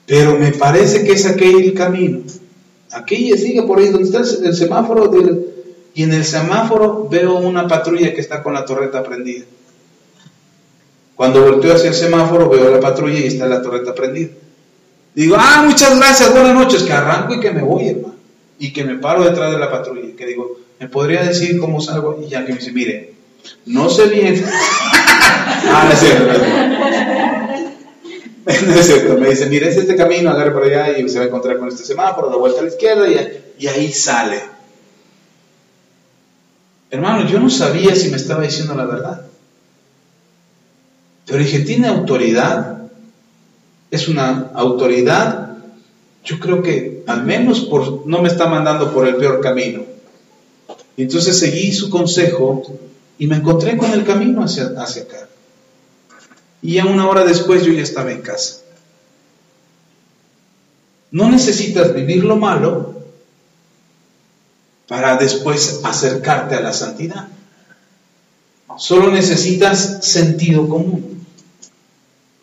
pero me parece que es aquel el camino. Aquí sigue por ahí donde está el semáforo, y en el semáforo veo una patrulla que está con la torreta prendida. Cuando volteo hacia el semáforo veo la patrulla y está la torreta prendida. Digo, muchas gracias, buenas noches, que arranco y que me voy, hermano. Y que me paro detrás de la patrulla y que digo, ¿me podría decir cómo salgo? Y ya que me dice, mire, no sé bien. No es cierto, no es cierto. Me dice, mire, es este camino, agarre por allá y se va a encontrar con este semáforo, da vuelta a la izquierda y ahí sale. Hermano, yo no sabía si me estaba diciendo la verdad. Pero dije, ¿tiene autoridad? Es una autoridad, yo creo que al menos no me está mandando por el peor camino. Y entonces seguí su consejo y me encontré con el camino hacia acá. Y ya 1 hora después yo ya estaba en casa. No necesitas vivir lo malo para después acercarte a la santidad. Solo necesitas sentido común.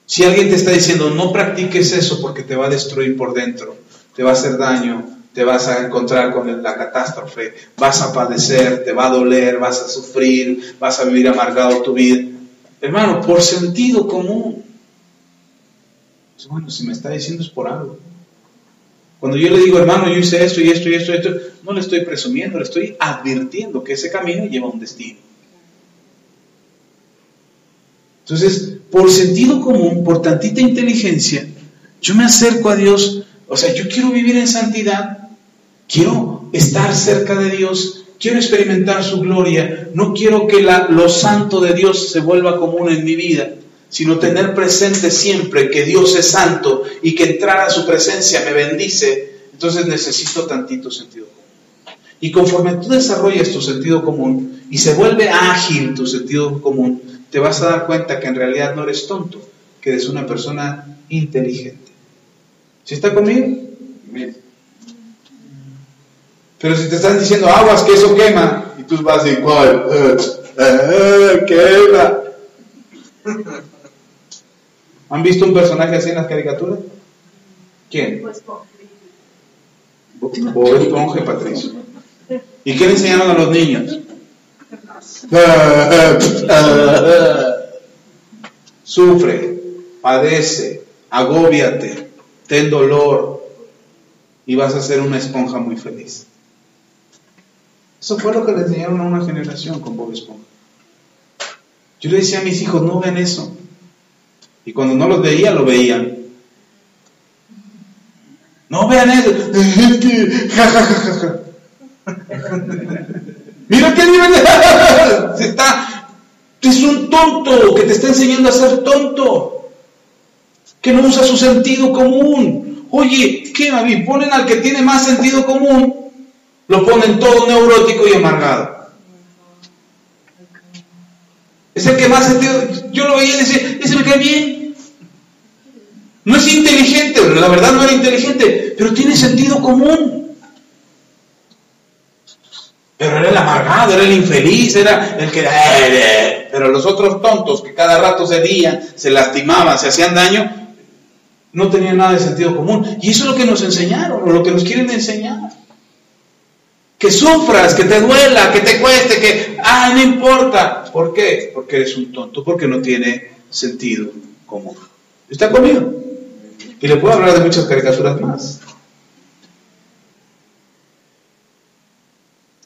Si alguien te está diciendo, no practiques eso porque te va a destruir por dentro, te va a hacer daño, te vas a encontrar con la catástrofe, vas a padecer, te va a doler, vas a sufrir, vas a vivir amargado tu vida. Hermano, por sentido común. Bueno, si me está diciendo es por algo. Cuando yo le digo, hermano, yo hice esto y esto y esto y esto, no le estoy presumiendo, le estoy advirtiendo que ese camino lleva a un destino. Entonces, por sentido común, por tantita inteligencia, yo me acerco a Dios. O sea, yo quiero vivir en santidad, quiero estar cerca de Dios, quiero experimentar su gloria, no quiero que lo santo de Dios se vuelva común en mi vida, sino tener presente siempre que Dios es santo y que entrar a su presencia me bendice. Entonces necesito tantito sentido común. Y conforme tú desarrollas tu sentido común y se vuelve ágil tu sentido común, te vas a dar cuenta que en realidad no eres tonto, que eres una persona inteligente. ¿Sí está conmigo? Bien. Pero si te están diciendo aguas que eso quema, y tú vas igual, quema. ¿Han visto un personaje así en las caricaturas? ¿Quién? Bob Esponja y Patricio. ¿Y qué le enseñaron a los niños? Sufre, padece, agóbiate, ten dolor y vas a ser una esponja muy feliz. Eso fue lo que le enseñaron a una generación con Bob Esponja. Yo le decía a mis hijos, no vean eso. Y cuando no los veía, lo veían. No vean eso. Mira qué nivel es un tonto que te está enseñando a ser tonto, que no usa su sentido común. Oye, ¿qué, Mavi? Ponen al que tiene más sentido común, lo ponen todo neurótico y amargado. Es el que más sentido. Yo lo veía y decía, ese me cae bien. No es inteligente, la verdad no era inteligente, pero tiene sentido común. Pero era el amargado, era el infeliz, era el que... Pero los otros tontos que cada rato se herían, se lastimaban, se hacían daño, no tenían nada de sentido común. Y eso es lo que nos enseñaron, o lo que nos quieren enseñar. Que sufras, que te duela, que te cueste, que... no importa. ¿Por qué? Porque eres un tonto, porque no tiene sentido común. ¿Está conmigo? Y le puedo hablar de muchas caricaturas más.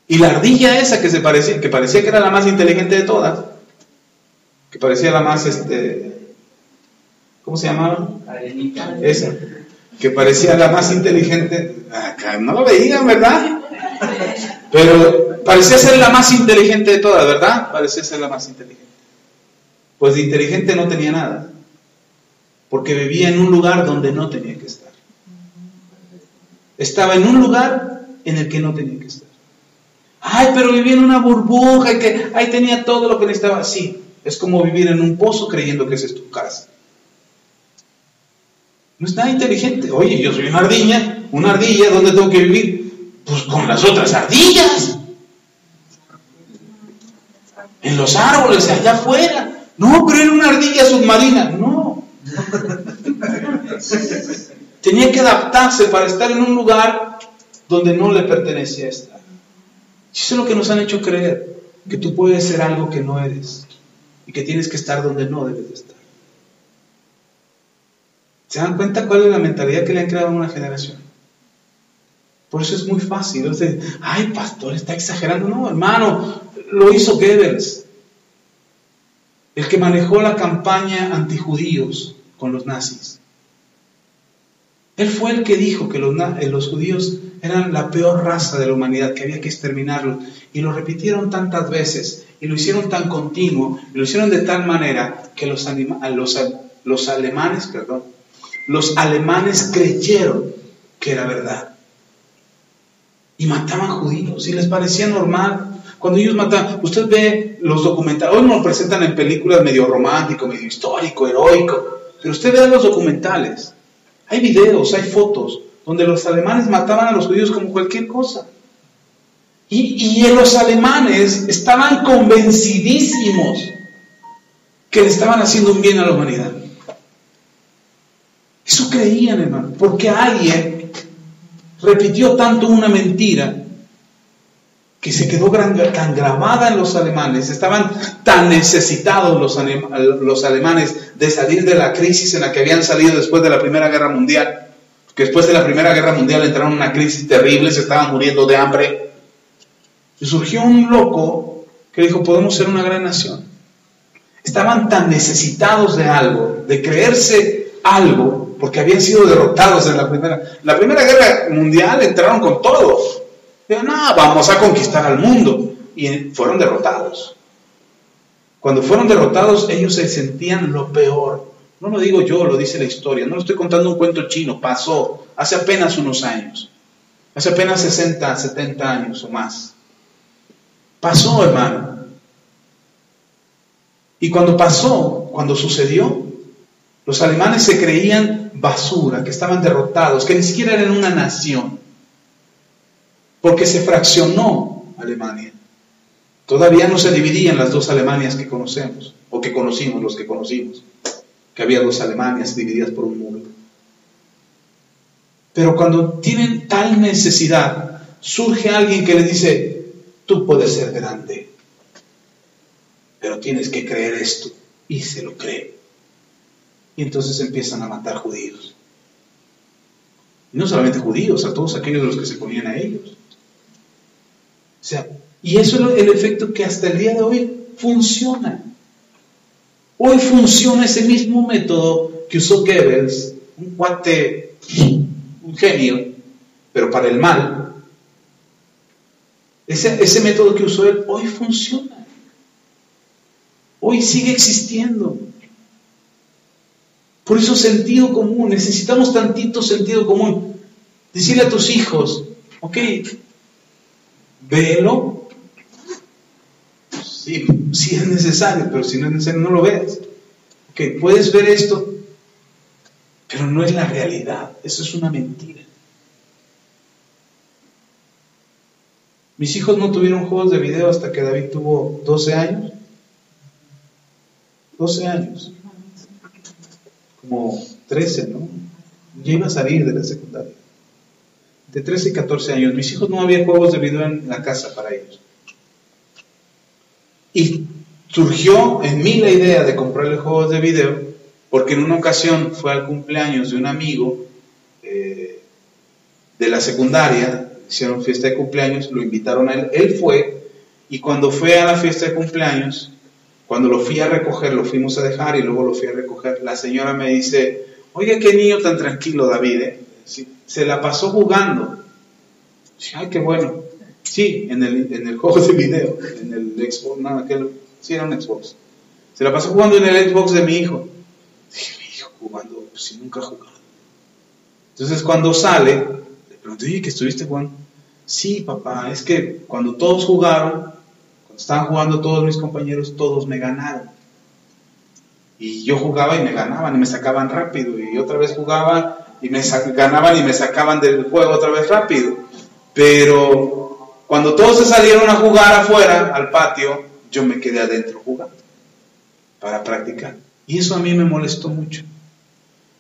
Y la ardilla esa que parecía que era la más inteligente de todas, que parecía la más ¿cómo se llamaba? Arenita. Esa, que parecía la más inteligente. Acá no lo veían, ¿verdad? Pero parecía ser la más inteligente de todas, ¿verdad? Parecía ser la más inteligente. Pues de inteligente no tenía nada, porque vivía en un lugar donde no tenía que estar. Estaba en un lugar en el que no tenía que estar. Ay, pero vivía en una burbuja y que ahí tenía todo lo que necesitaba. Sí, es como vivir en un pozo creyendo que esa es tu casa. No es nada inteligente. Oye, yo soy una ardilla, ¿dónde tengo que vivir? Pues con las otras ardillas. En los árboles, allá afuera. No, pero era una ardilla submarina. No. Tenía que adaptarse para estar en un lugar donde no le pertenecía estar. Eso es lo que nos han hecho creer, que tú puedes ser algo que no eres y que tienes que estar donde no debes de estar. ¿Se dan cuenta cuál es la mentalidad que le han creado a una generación? Por eso es muy fácil. O sea, ay, pastor, está exagerando. No, hermano, lo hizo Goebbels, el que manejó la campaña antijudíos con los nazis. Él fue el que dijo que los judíos eran la peor raza de la humanidad, que había que exterminarlos. Y lo repitieron tantas veces, y lo hicieron tan continuo, y lo hicieron de tal manera que los alemanes creyeron que era verdad. Y mataban judíos, y les parecía normal. Cuando ellos mataban, usted ve los documentales, hoy nos presentan en películas medio romántico, medio histórico, heroico, pero usted ve los documentales. Hay videos, hay fotos, donde los alemanes mataban a los judíos como cualquier cosa. Y los alemanes estaban convencidísimos que le estaban haciendo un bien a la humanidad. Eso creían, hermano, porque alguien repitió tanto una mentira que se quedó tan grabada en los alemanes. Estaban tan necesitados los alemanes de salir de la crisis en la que habían salido después de la Primera Guerra Mundial. Que después de la Primera Guerra Mundial entraron en una crisis terrible, se estaban muriendo de hambre. Y surgió un loco que dijo, podemos ser una gran nación. Estaban tan necesitados de algo, de creerse algo, porque habían sido derrotados en la Primera Guerra Mundial, entraron con todo. Dijeron, no, vamos a conquistar al mundo. Y fueron derrotados. Cuando fueron derrotados, ellos se sentían lo peor. No lo digo yo, lo dice la historia. No lo estoy contando un cuento chino. Pasó hace apenas unos años. Hace apenas 60, 70 años o más. Pasó, hermano. Y cuando pasó, cuando sucedió, los alemanes se creían basura, que estaban derrotados, que ni siquiera eran una nación. Porque se fraccionó Alemania. Todavía no se dividían las dos Alemanias que conocemos, o que conocimos, los que conocimos. Que había dos Alemanias divididas por un muro. Pero cuando tienen tal necesidad, surge alguien que les dice, tú puedes ser grande, pero tienes que creer esto, y se lo cree. Y entonces empiezan a matar judíos. Y no solamente judíos, a todos aquellos de los que se ponían a ellos. O sea, y eso es el efecto que hasta el día de hoy funciona. Hoy funciona ese mismo método que usó Goebbels, un cuate, un genio, pero para el mal. Ese método que usó él, hoy funciona. Hoy sigue existiendo. Por eso sentido común, necesitamos tantito sentido común. Decirle a tus hijos, ok, véelo, si es necesario, pero si no es necesario, no lo veas. Ok, puedes ver esto, pero no es la realidad, eso es una mentira. Mis hijos no tuvieron juegos de video hasta que David tuvo 12 años. 12 años. Como 13, ¿no? Ya iba a salir de la secundaria. De 13 y 14 años. Mis hijos no había juegos de video en la casa para ellos. Y surgió en mí la idea de comprarle juegos de video, porque en una ocasión fue al cumpleaños de un amigo de la secundaria, hicieron fiesta de cumpleaños, lo invitaron a él, él fue, y cuando fue a la fiesta de cumpleaños, Cuando lo fui a recoger, lo fuimos a dejar y luego lo fui a recoger, la señora me dice, oiga, qué niño tan tranquilo David, ¿eh? Sí, se la pasó jugando. Sí, ay, qué bueno. Sí, en el juego de video, en el Xbox, no, sí era un Xbox. Se la pasó jugando en el Xbox de mi hijo. Dije, mi hijo jugando, pues si nunca ha jugado. Entonces cuando sale, le pregunté, oye, ¿que estuviste jugando? Sí, papá, es que cuando todos jugaron, cuando estaban jugando todos mis compañeros, todos me ganaron. Y yo jugaba y me ganaban y me sacaban rápido. Y otra vez jugaba y me ganaban y me sacaban del juego otra vez rápido. Pero cuando todos se salieron a jugar afuera, al patio, yo me quedé adentro jugando para practicar. Y eso a mí me molestó mucho.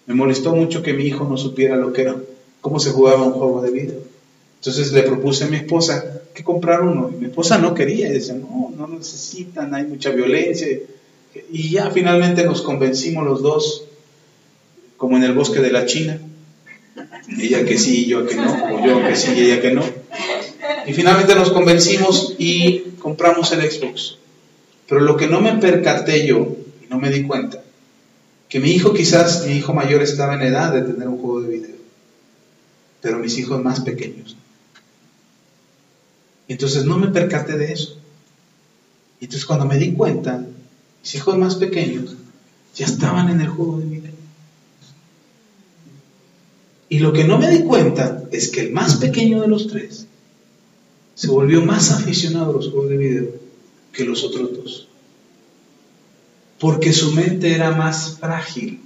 Me molestó mucho que mi hijo no supiera lo que era, cómo se jugaba un juego de video. Entonces le propuse a mi esposa que comprara uno. Y mi esposa no quería. Y decía, no necesitan, hay mucha violencia. Y ya finalmente nos convencimos los dos, como en el bosque de la China. Ella que sí, yo que no. O yo que sí y ella que no. Y finalmente nos convencimos y compramos el Xbox. Pero lo que no me percaté yo, y no me di cuenta, que mi hijo mayor estaba en edad de tener un juego de video, pero mis hijos más pequeños. Entonces no me percaté de eso. Y entonces cuando me di cuenta, mis hijos más pequeños ya estaban en el juego de video. Y lo que no me di cuenta es que el más pequeño de los tres se volvió más aficionado a los juegos de video que los otros dos. Porque su mente era más frágil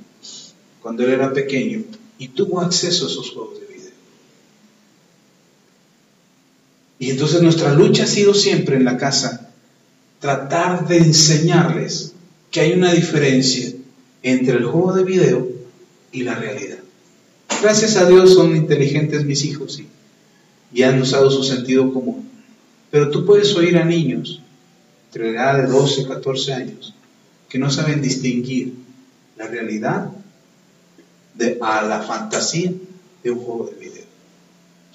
cuando él era pequeño y tuvo acceso a esos juegos de video. Y entonces nuestra lucha ha sido siempre en la casa tratar de enseñarles que hay una diferencia entre el juego de video y la realidad. Gracias a Dios son inteligentes mis hijos y han usado su sentido común. Pero tú puedes oír a niños entre la edad de 12 y 14 años que no saben distinguir la realidad a la fantasía de un juego de video.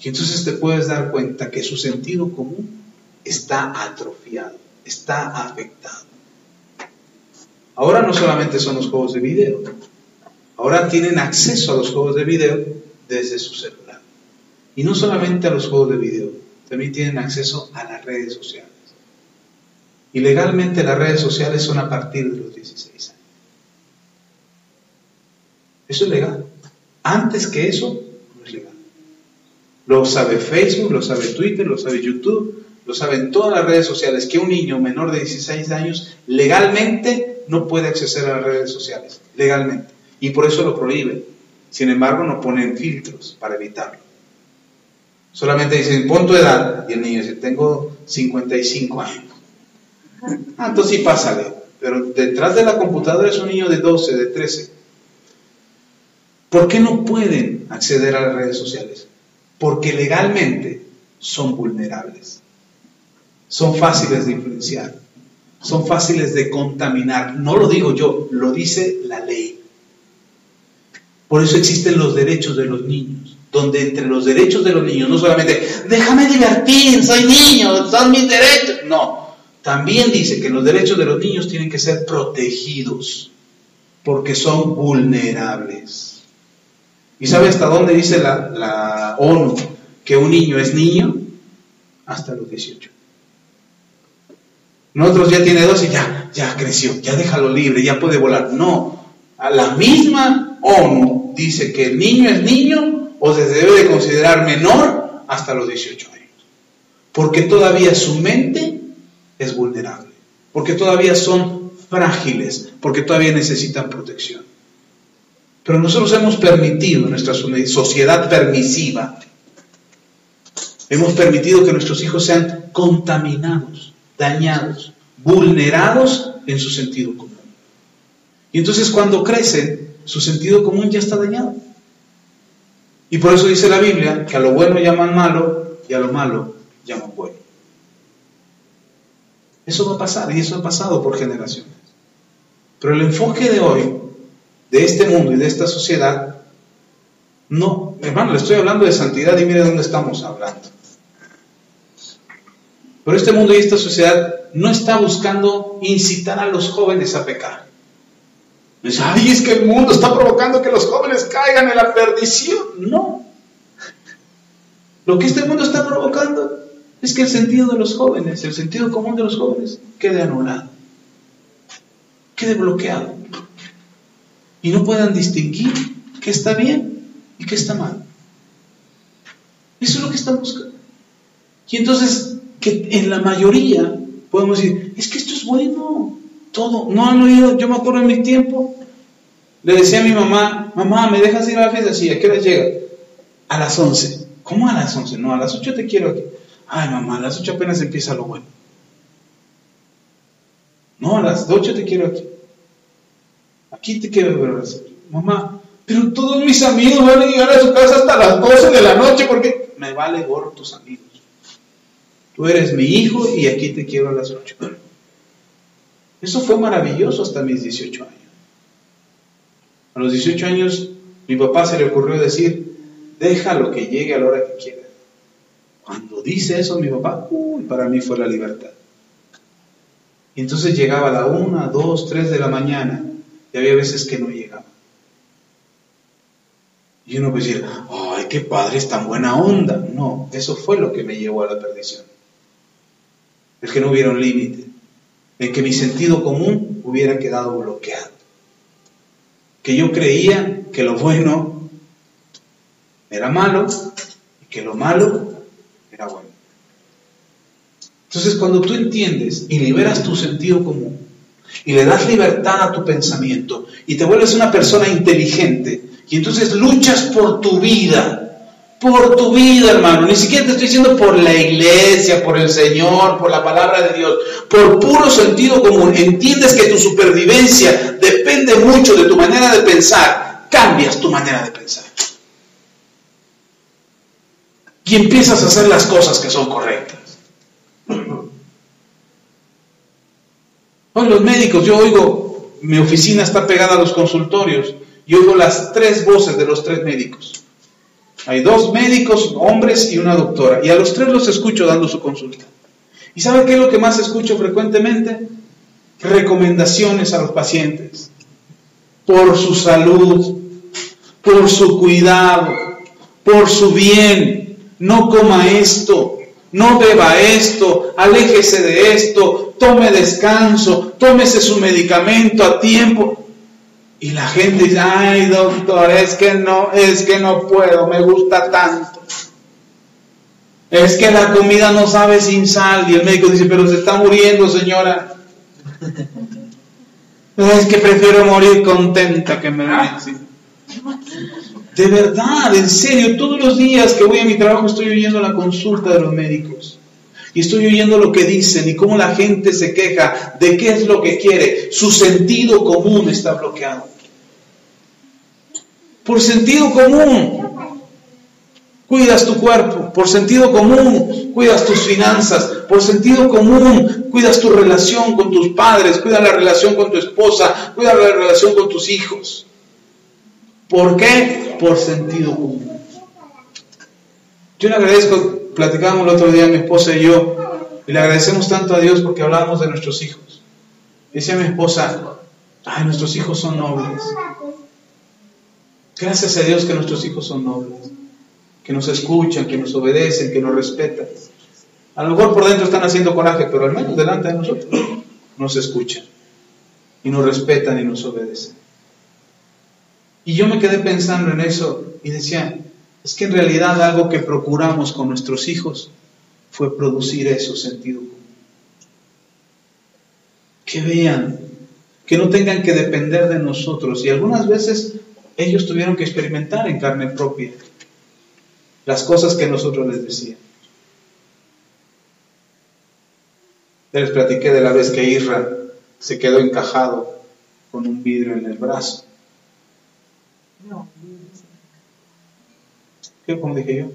Y entonces te puedes dar cuenta que su sentido común está atrofiado, está afectado. Ahora no solamente son los juegos de video, ahora tienen acceso a los juegos de video desde su celular. Y no solamente a los juegos de video, también tienen acceso a las redes sociales. Y legalmente las redes sociales son a partir de los 16 años. Eso es legal. Antes que eso, no es legal. Lo sabe Facebook, lo sabe Twitter, lo sabe YouTube, lo saben todas las redes sociales, que un niño menor de 16 años legalmente no puede acceder a las redes sociales. Legalmente. Y por eso lo prohíben. Sin embargo, no ponen filtros para evitarlo. Solamente dicen, pon tu edad. Y el niño dice, tengo 55 años. Entonces sí, pásale. Pero detrás de la computadora es un niño de 12, de 13. ¿Por qué no pueden acceder a las redes sociales? Porque legalmente son vulnerables. Son fáciles de influenciar. Son fáciles de contaminar. No lo digo yo, lo dice la ley. Por eso existen los derechos de los niños, donde entre los derechos de los niños no solamente déjame divertir, soy niño, son mis derechos. No, también dice que los derechos de los niños tienen que ser protegidos porque son vulnerables. ¿Y sabe hasta dónde dice la ONU que un niño es niño? Hasta los 18. Nosotros ya tiene 12 y ya creció, ya déjalo libre, ya puede volar. No, a la misma ONU dice que el niño es niño o se debe de considerar menor hasta los 18 años. Porque todavía su mente es vulnerable. Porque todavía son frágiles. Porque todavía necesitan protección. Pero nosotros hemos permitido, en nuestra sociedad permisiva, hemos permitido que nuestros hijos sean contaminados, dañados, vulnerados en su sentido común. Y entonces cuando crecen, su sentido común ya está dañado. Y por eso dice la Biblia que a lo bueno llaman malo y a lo malo llaman bueno. Eso va a pasar y eso ha pasado por generaciones. Pero el enfoque de hoy, de este mundo y de esta sociedad, no, hermano, le estoy hablando de santidad y mire dónde estamos hablando. Pero este mundo y esta sociedad no está buscando incitar a los jóvenes a pecar. Dice, ay, es que el mundo está provocando que los jóvenes caigan en la perdición. No. Lo que este mundo está provocando es que el sentido de los jóvenes, el sentido común de los jóvenes, quede anulado, quede bloqueado. Y no puedan distinguir qué está bien y qué está mal. Eso es lo que están buscando. Y entonces, que en la mayoría podemos decir, es que esto es bueno, todo. No han oído, yo me acuerdo en mi tiempo, le decía a mi mamá, mamá, ¿me dejas ir a la fiesta? Sí, ¿a qué hora llega? A las 11. ¿Cómo a las 11? No, a las 8 te quiero aquí. Ay, mamá, a las 8 apenas empieza lo bueno. No, a las 8 te quiero aquí. Aquí te quiero ver a las 8. Mamá, pero todos mis amigos van a llegar a su casa hasta las 12 de la noche porque me vale gorro tus amigos. Tú eres mi hijo y aquí te quiero a las 8. Eso fue maravilloso hasta mis 18 años. A los 18 años, mi papá se le ocurrió decir, déjalo que llegue a la hora que quiera. Cuando dice eso mi papá, para mí fue la libertad. Y entonces llegaba a la 1, 2, 3 de la mañana y había veces que no llegaba. Y uno puede decir, ay, qué padre, es tan buena onda. No, eso fue lo que me llevó a la perdición. El que no hubiera un límite, el que mi sentido común hubiera quedado bloqueado. Que yo creía que lo bueno era malo y que lo malo era bueno. Entonces, cuando tú entiendes y liberas tu sentido común y le das libertad a tu pensamiento y te vuelves una persona inteligente y entonces luchas por tu vida, hermano, ni siquiera te estoy diciendo por la iglesia, por el Señor, por la palabra de Dios, por puro sentido común, entiendes que tu supervivencia depende mucho de tu manera de pensar, cambias tu manera de pensar. Y empiezas a hacer las cosas que son correctas. Hoy los médicos, yo oigo, mi oficina está pegada a los consultorios, y oigo las 3 voces de los 3 médicos. Hay 2 médicos, hombres y una doctora, y a los 3 los escucho dando su consulta. ¿Y sabe qué es lo que más escucho frecuentemente? Recomendaciones a los pacientes, por su salud, por su cuidado, por su bien. No coma esto, no beba esto, aléjese de esto, tome descanso, tómese su medicamento a tiempo. Y la gente dice, ay doctor, es que no puedo, me gusta tanto. Es que la comida no sabe sin sal. Y el médico dice, pero se está muriendo, señora. Es que prefiero morir contenta que me den. De verdad, en serio, todos los días que voy a mi trabajo estoy oyendo la consulta de los médicos. Y estoy oyendo lo que dicen y cómo la gente se queja de qué es lo que quiere. Su sentido común está bloqueado. Por sentido común, cuidas tu cuerpo. Por sentido común, cuidas tus finanzas. Por sentido común, cuidas tu relación con tus padres. Cuidas la relación con tu esposa. Cuidas la relación con tus hijos. ¿Por qué? Por sentido común. Yo le agradezco. Platicábamos el otro día mi esposa y yo, y le agradecemos tanto a Dios porque hablábamos de nuestros hijos. Decía mi esposa, ay, nuestros hijos son nobles. Gracias a Dios que nuestros hijos son nobles, que nos escuchan, que nos obedecen, que nos respetan. A lo mejor por dentro están haciendo coraje, pero al menos delante de nosotros nos escuchan, y nos respetan y nos obedecen. Y yo me quedé pensando en eso y decía, es que en realidad algo que procuramos con nuestros hijos fue producir eso, sentido común. Que vean, que no tengan que depender de nosotros. Y algunas veces ellos tuvieron que experimentar en carne propia las cosas que nosotros les decíamos. Ya les platiqué de la vez que Isra se quedó encajado con un vidrio en el brazo. ¿Cómo dije yo?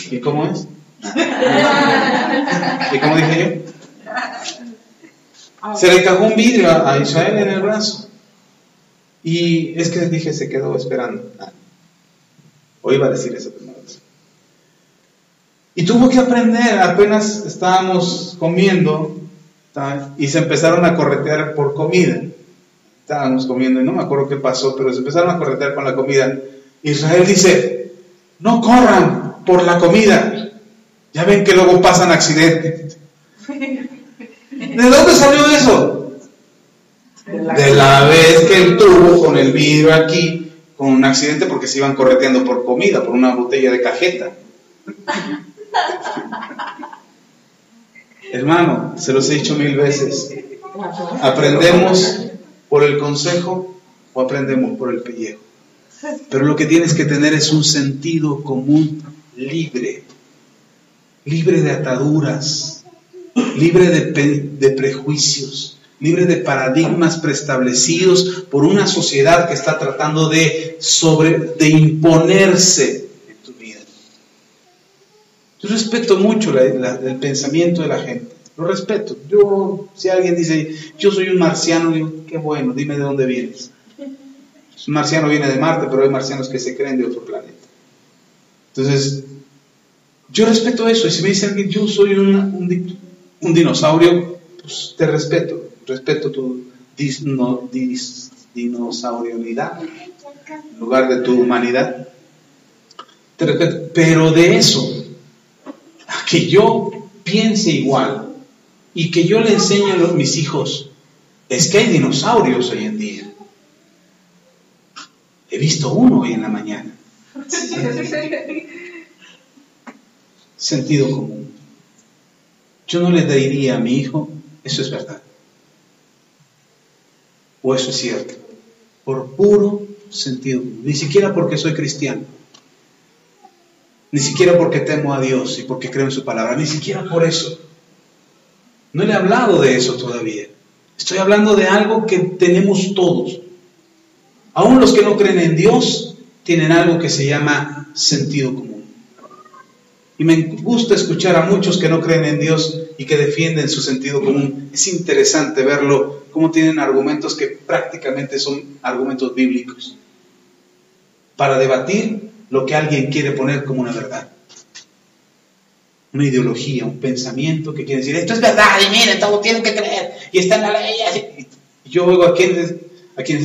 ¿Y cómo es? ¿Y cómo dije yo? Se le encajó un vidrio a Israel en el brazo. Y es que dije, se quedó esperando. O iba a decir eso primero. Y tuvo que aprender, apenas estábamos comiendo, ¿tá? Y se empezaron a corretear por comida. Estábamos comiendo y no me acuerdo qué pasó, pero se empezaron a corretear con la comida. Israel dice, no corran por la comida. Ya ven que luego pasan accidentes. ¿De dónde salió eso? De la vez que él tuvo con el vidrio aquí, con un accidente porque se iban correteando por comida, por una botella de cajeta. Hermano, se los he dicho 1000 veces. ¿Aprendemos por el consejo o aprendemos por el pellejo? Pero lo que tienes que tener es un sentido común libre, libre de ataduras, libre de prejuicios, libre de paradigmas preestablecidos por una sociedad que está tratando de imponerse en tu vida. Yo respeto mucho el pensamiento de la gente, lo respeto. Si alguien dice, yo soy un marciano, digo, qué bueno, dime de dónde vienes. Un marciano viene de Marte, pero hay marcianos que se creen de otro planeta. Entonces, yo respeto eso. Y si me dice alguien, yo soy un dinosaurio, pues te respeto. Respeto tu dinosaurianidad en lugar de tu humanidad. Te respeto. Pero de eso, a que yo piense igual y que yo le enseñe a mis hijos, es que hay dinosaurios hoy en día. He visto uno hoy en la mañana. Sentido común. Yo no le diría a mi hijo, eso es verdad. O eso es cierto. Por puro sentido común. Ni siquiera porque soy cristiano. Ni siquiera porque temo a Dios y porque creo en su palabra. Ni siquiera por eso. No le he hablado de eso todavía. Estoy hablando de algo que tenemos todos. Aún los que no creen en Dios tienen algo que se llama sentido común. Y me gusta escuchar a muchos que no creen en Dios y que defienden su sentido común. Es interesante verlo, cómo tienen argumentos que prácticamente son argumentos bíblicos para debatir lo que alguien quiere poner como una verdad. Una ideología, un pensamiento que quiere decir, esto es verdad y miren, todos tienen que creer y está en la ley. Y yo oigo a quienes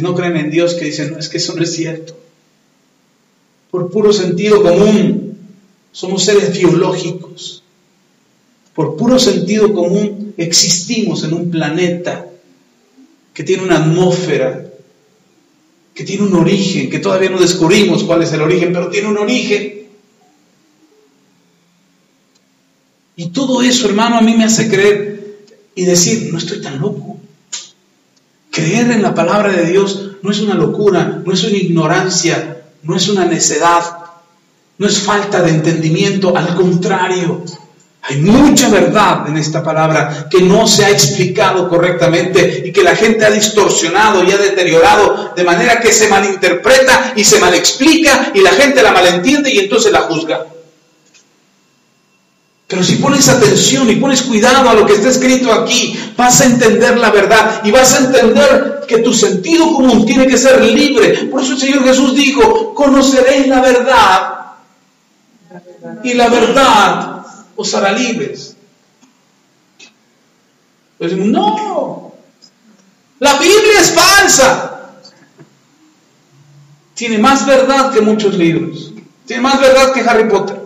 no creen en Dios que dicen, no, es que eso no es cierto. Por puro sentido común, somos seres biológicos. Por puro sentido común, existimos en un planeta que tiene una atmósfera, que tiene un origen, que todavía no descubrimos cuál es el origen, pero tiene un origen. Y todo eso, hermano, a mí me hace creer y decir, no estoy tan loco. Creer en la palabra de Dios no es una locura, no es una ignorancia, no es una necedad, no es falta de entendimiento, al contrario. Hay mucha verdad en esta palabra que no se ha explicado correctamente y que la gente ha distorsionado y ha deteriorado de manera que se malinterpreta y se malexplica y la gente la malentiende y entonces la juzga. Pero si pones atención y pones cuidado a lo que está escrito aquí, vas a entender la verdad y vas a entender que tu sentido común tiene que ser libre. Por eso el Señor Jesús dijo, conoceréis la verdad y la verdad os hará libres. Pues no, la Biblia es falsa. Tiene más verdad que muchos libros. Tiene más verdad que Harry Potter.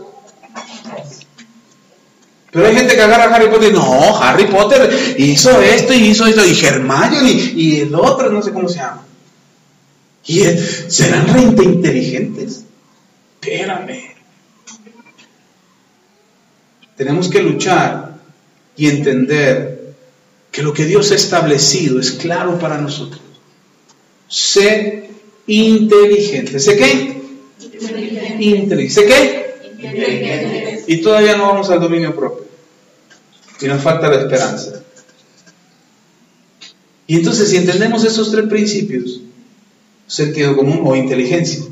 Pero hay gente que agarra a Harry Potter y no, Harry Potter hizo esto y Hermione y el otro, no sé cómo se llama. Y serán re inteligentes. Espérame. Tenemos que luchar y entender que lo que Dios ha establecido es claro para nosotros. Sé inteligente. ¿Sé qué? Inteligente. ¿Sé qué? Inteligente. Y todavía no vamos al dominio propio. Y nos falta la esperanza. Y entonces, si entendemos esos tres principios, sentido común o inteligencia,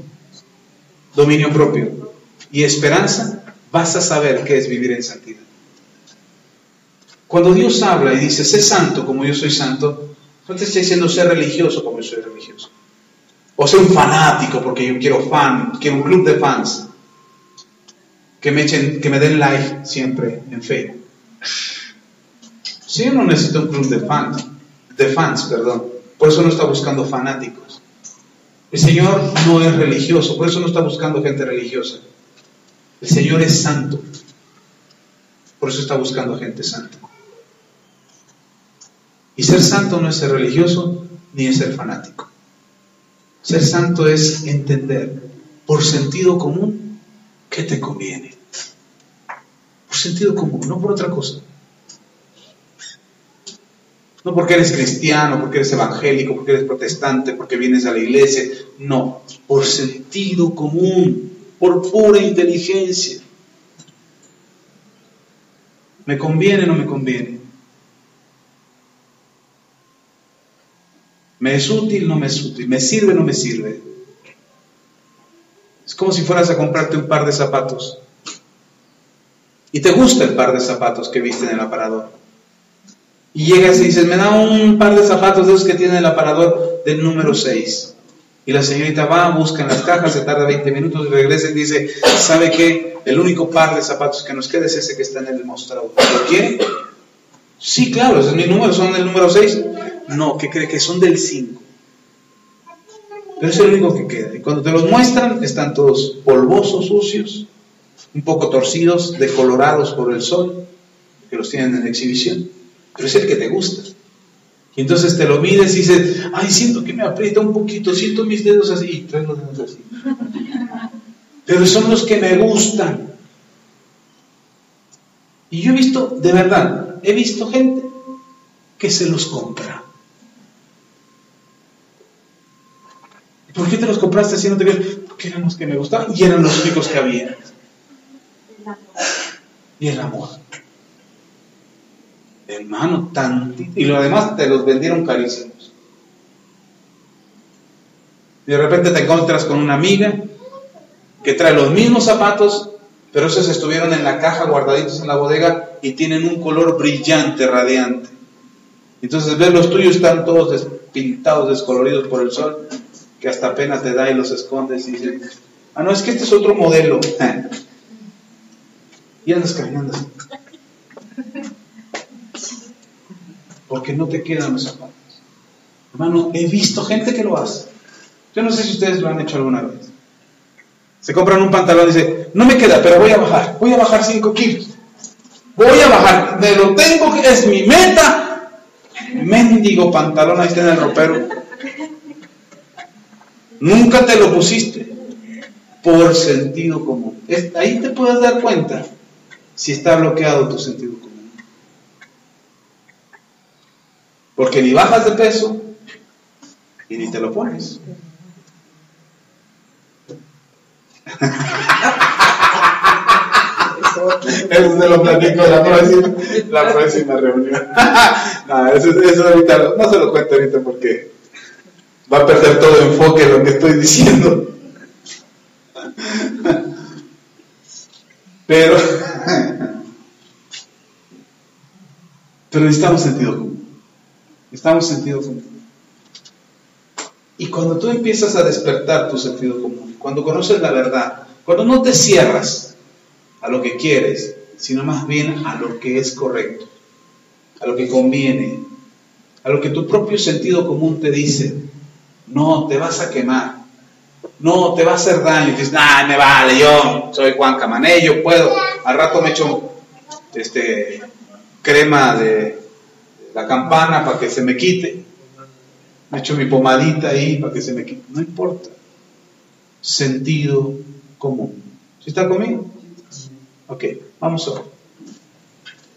dominio propio y esperanza, vas a saber qué es vivir en santidad. Cuando Dios habla y dice, sé santo como yo soy santo, no te está diciendo sé religioso como yo soy religioso. O sé un fanático porque yo quiero un club de fans. que me den like siempre en Facebook. Sí, uno necesita un club de fans, por eso no está buscando fanáticos. El Señor no es religioso, por eso no está buscando gente religiosa. El Señor es santo, por eso está buscando gente santa. Y ser santo no es ser religioso, ni es ser fanático. Ser santo es entender, por sentido común, qué te conviene. Por sentido común, no por otra cosa. No porque eres cristiano, porque eres evangélico, porque eres protestante, porque vienes a la iglesia. No, por sentido común, por pura inteligencia. ¿Me conviene o no me conviene? ¿Me es útil o no me es útil? ¿Me sirve o no me sirve? Es como si fueras a comprarte un par de zapatos y te gusta el par de zapatos que viste en el aparador. Y llegas y dices, me da un par de zapatos de esos que tiene el aparador del número 6. Y la señorita va, busca en las cajas, se tarda 20 minutos y regresa y dice, ¿sabe qué? El único par de zapatos que nos queda es ese que está en el mostrador. ¿Lo quiere? Sí, claro, ese es mi número, ¿son del número 6? No, ¿qué cree? Que son del 5. Pero es el único que queda. Y cuando te los muestran, están todos polvosos, sucios, un poco torcidos, decolorados por el sol, que los tienen en exhibición. Pero es el que te gusta. Y entonces te lo mides y dices, ay, siento que me aprieta un poquito, siento mis dedos así, y traes los dedos así. Pero son los que me gustan. Y yo he visto, de verdad, he visto gente que se los compra. ¿Por qué te los compraste si no te vieron? Porque eran los que me gustaban y eran los únicos que había. Y el amor. Hermano, tantito. Y lo demás te los vendieron carísimos. Y de repente te encuentras con una amiga que trae los mismos zapatos, pero esos estuvieron en la caja guardaditos en la bodega y tienen un color brillante, radiante. Entonces ves los tuyos, están todos despintados, descoloridos por el sol, que hasta apenas te da y los escondes y dices, ah, no, es que este es otro modelo. Y andas caminando así. Porque no te quedan los zapatos. Hermano, he visto gente que lo hace. Yo no sé si ustedes lo han hecho alguna vez. Se compran un pantalón y dicen, no me queda, pero voy a bajar 5 kilos. Voy a bajar, me lo tengo, es mi meta. Mendigo pantalón, ahí está en el ropero. Nunca te lo pusiste por sentido común. Ahí te puedes dar cuenta si está bloqueado tu sentido común. Porque ni bajas de peso y ni te lo pones. Eso se lo platico la próxima reunión. No, eso ahorita no se lo cuento ahorita porque va a perder todo enfoque en lo que estoy diciendo. Pero necesitamos sentido común. Estamos sentido común. Y cuando tú empiezas a despertar tu sentido común, cuando conoces la verdad, cuando no te cierras a lo que quieres, sino más bien a lo que es correcto, a lo que conviene, a lo que tu propio sentido común te dice, no, te vas a quemar, no, te va a hacer daño, y dices, nah, me vale, yo soy Juan Camané, yo puedo, al rato me echo crema de la campana para que se me quite, me echo mi pomadita ahí para que se me quite, no importa. Sentido común. ¿Sí está conmigo? Ok, vamos a ver.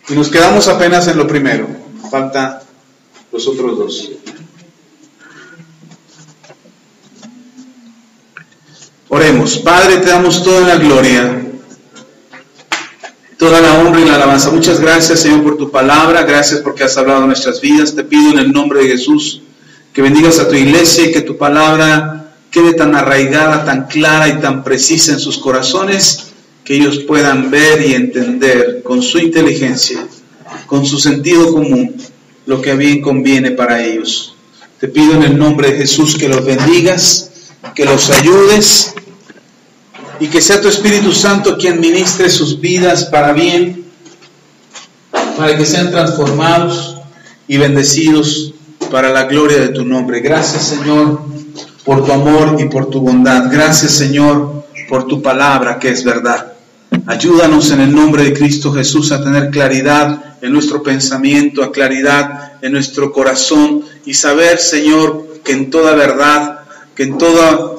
Y nos quedamos apenas en lo primero, faltan los otros dos. Oremos. Padre, te damos toda la gloria, toda la honra y la alabanza. Muchas gracias, Señor, por tu palabra. Gracias porque has hablado en nuestras vidas. Te pido en el nombre de Jesús que bendigas a tu iglesia y que tu palabra quede tan arraigada, tan clara y tan precisa en sus corazones, que ellos puedan ver y entender con su inteligencia, con su sentido común, lo que bien conviene para ellos. Te pido en el nombre de Jesús que los bendigas, que los ayudes y que sea tu Espíritu Santo quien ministre sus vidas para bien, para que sean transformados y bendecidos para la gloria de tu nombre. Gracias, Señor, por tu amor y por tu bondad. Gracias, Señor, por tu palabra que es verdad. Ayúdanos en el nombre de Cristo Jesús a tener claridad en nuestro pensamiento, a claridad en nuestro corazón y saber, Señor, que en toda verdad, que en toda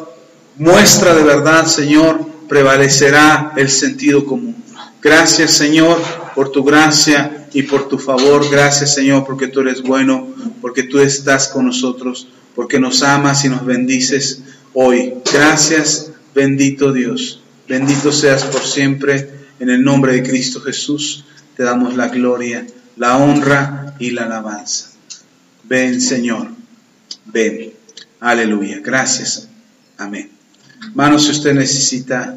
muestra de verdad, Señor, prevalecerá el sentido común. Gracias, Señor, por tu gracia y por tu favor. Gracias, Señor, porque tú eres bueno, porque tú estás con nosotros, porque nos amas y nos bendices hoy. Gracias, bendito Dios. Bendito seas por siempre. En el nombre de Cristo Jesús te damos la gloria, la honra y la alabanza. Ven, Señor. Ven. Aleluya. Gracias. Amén. Hermanos, si usted necesita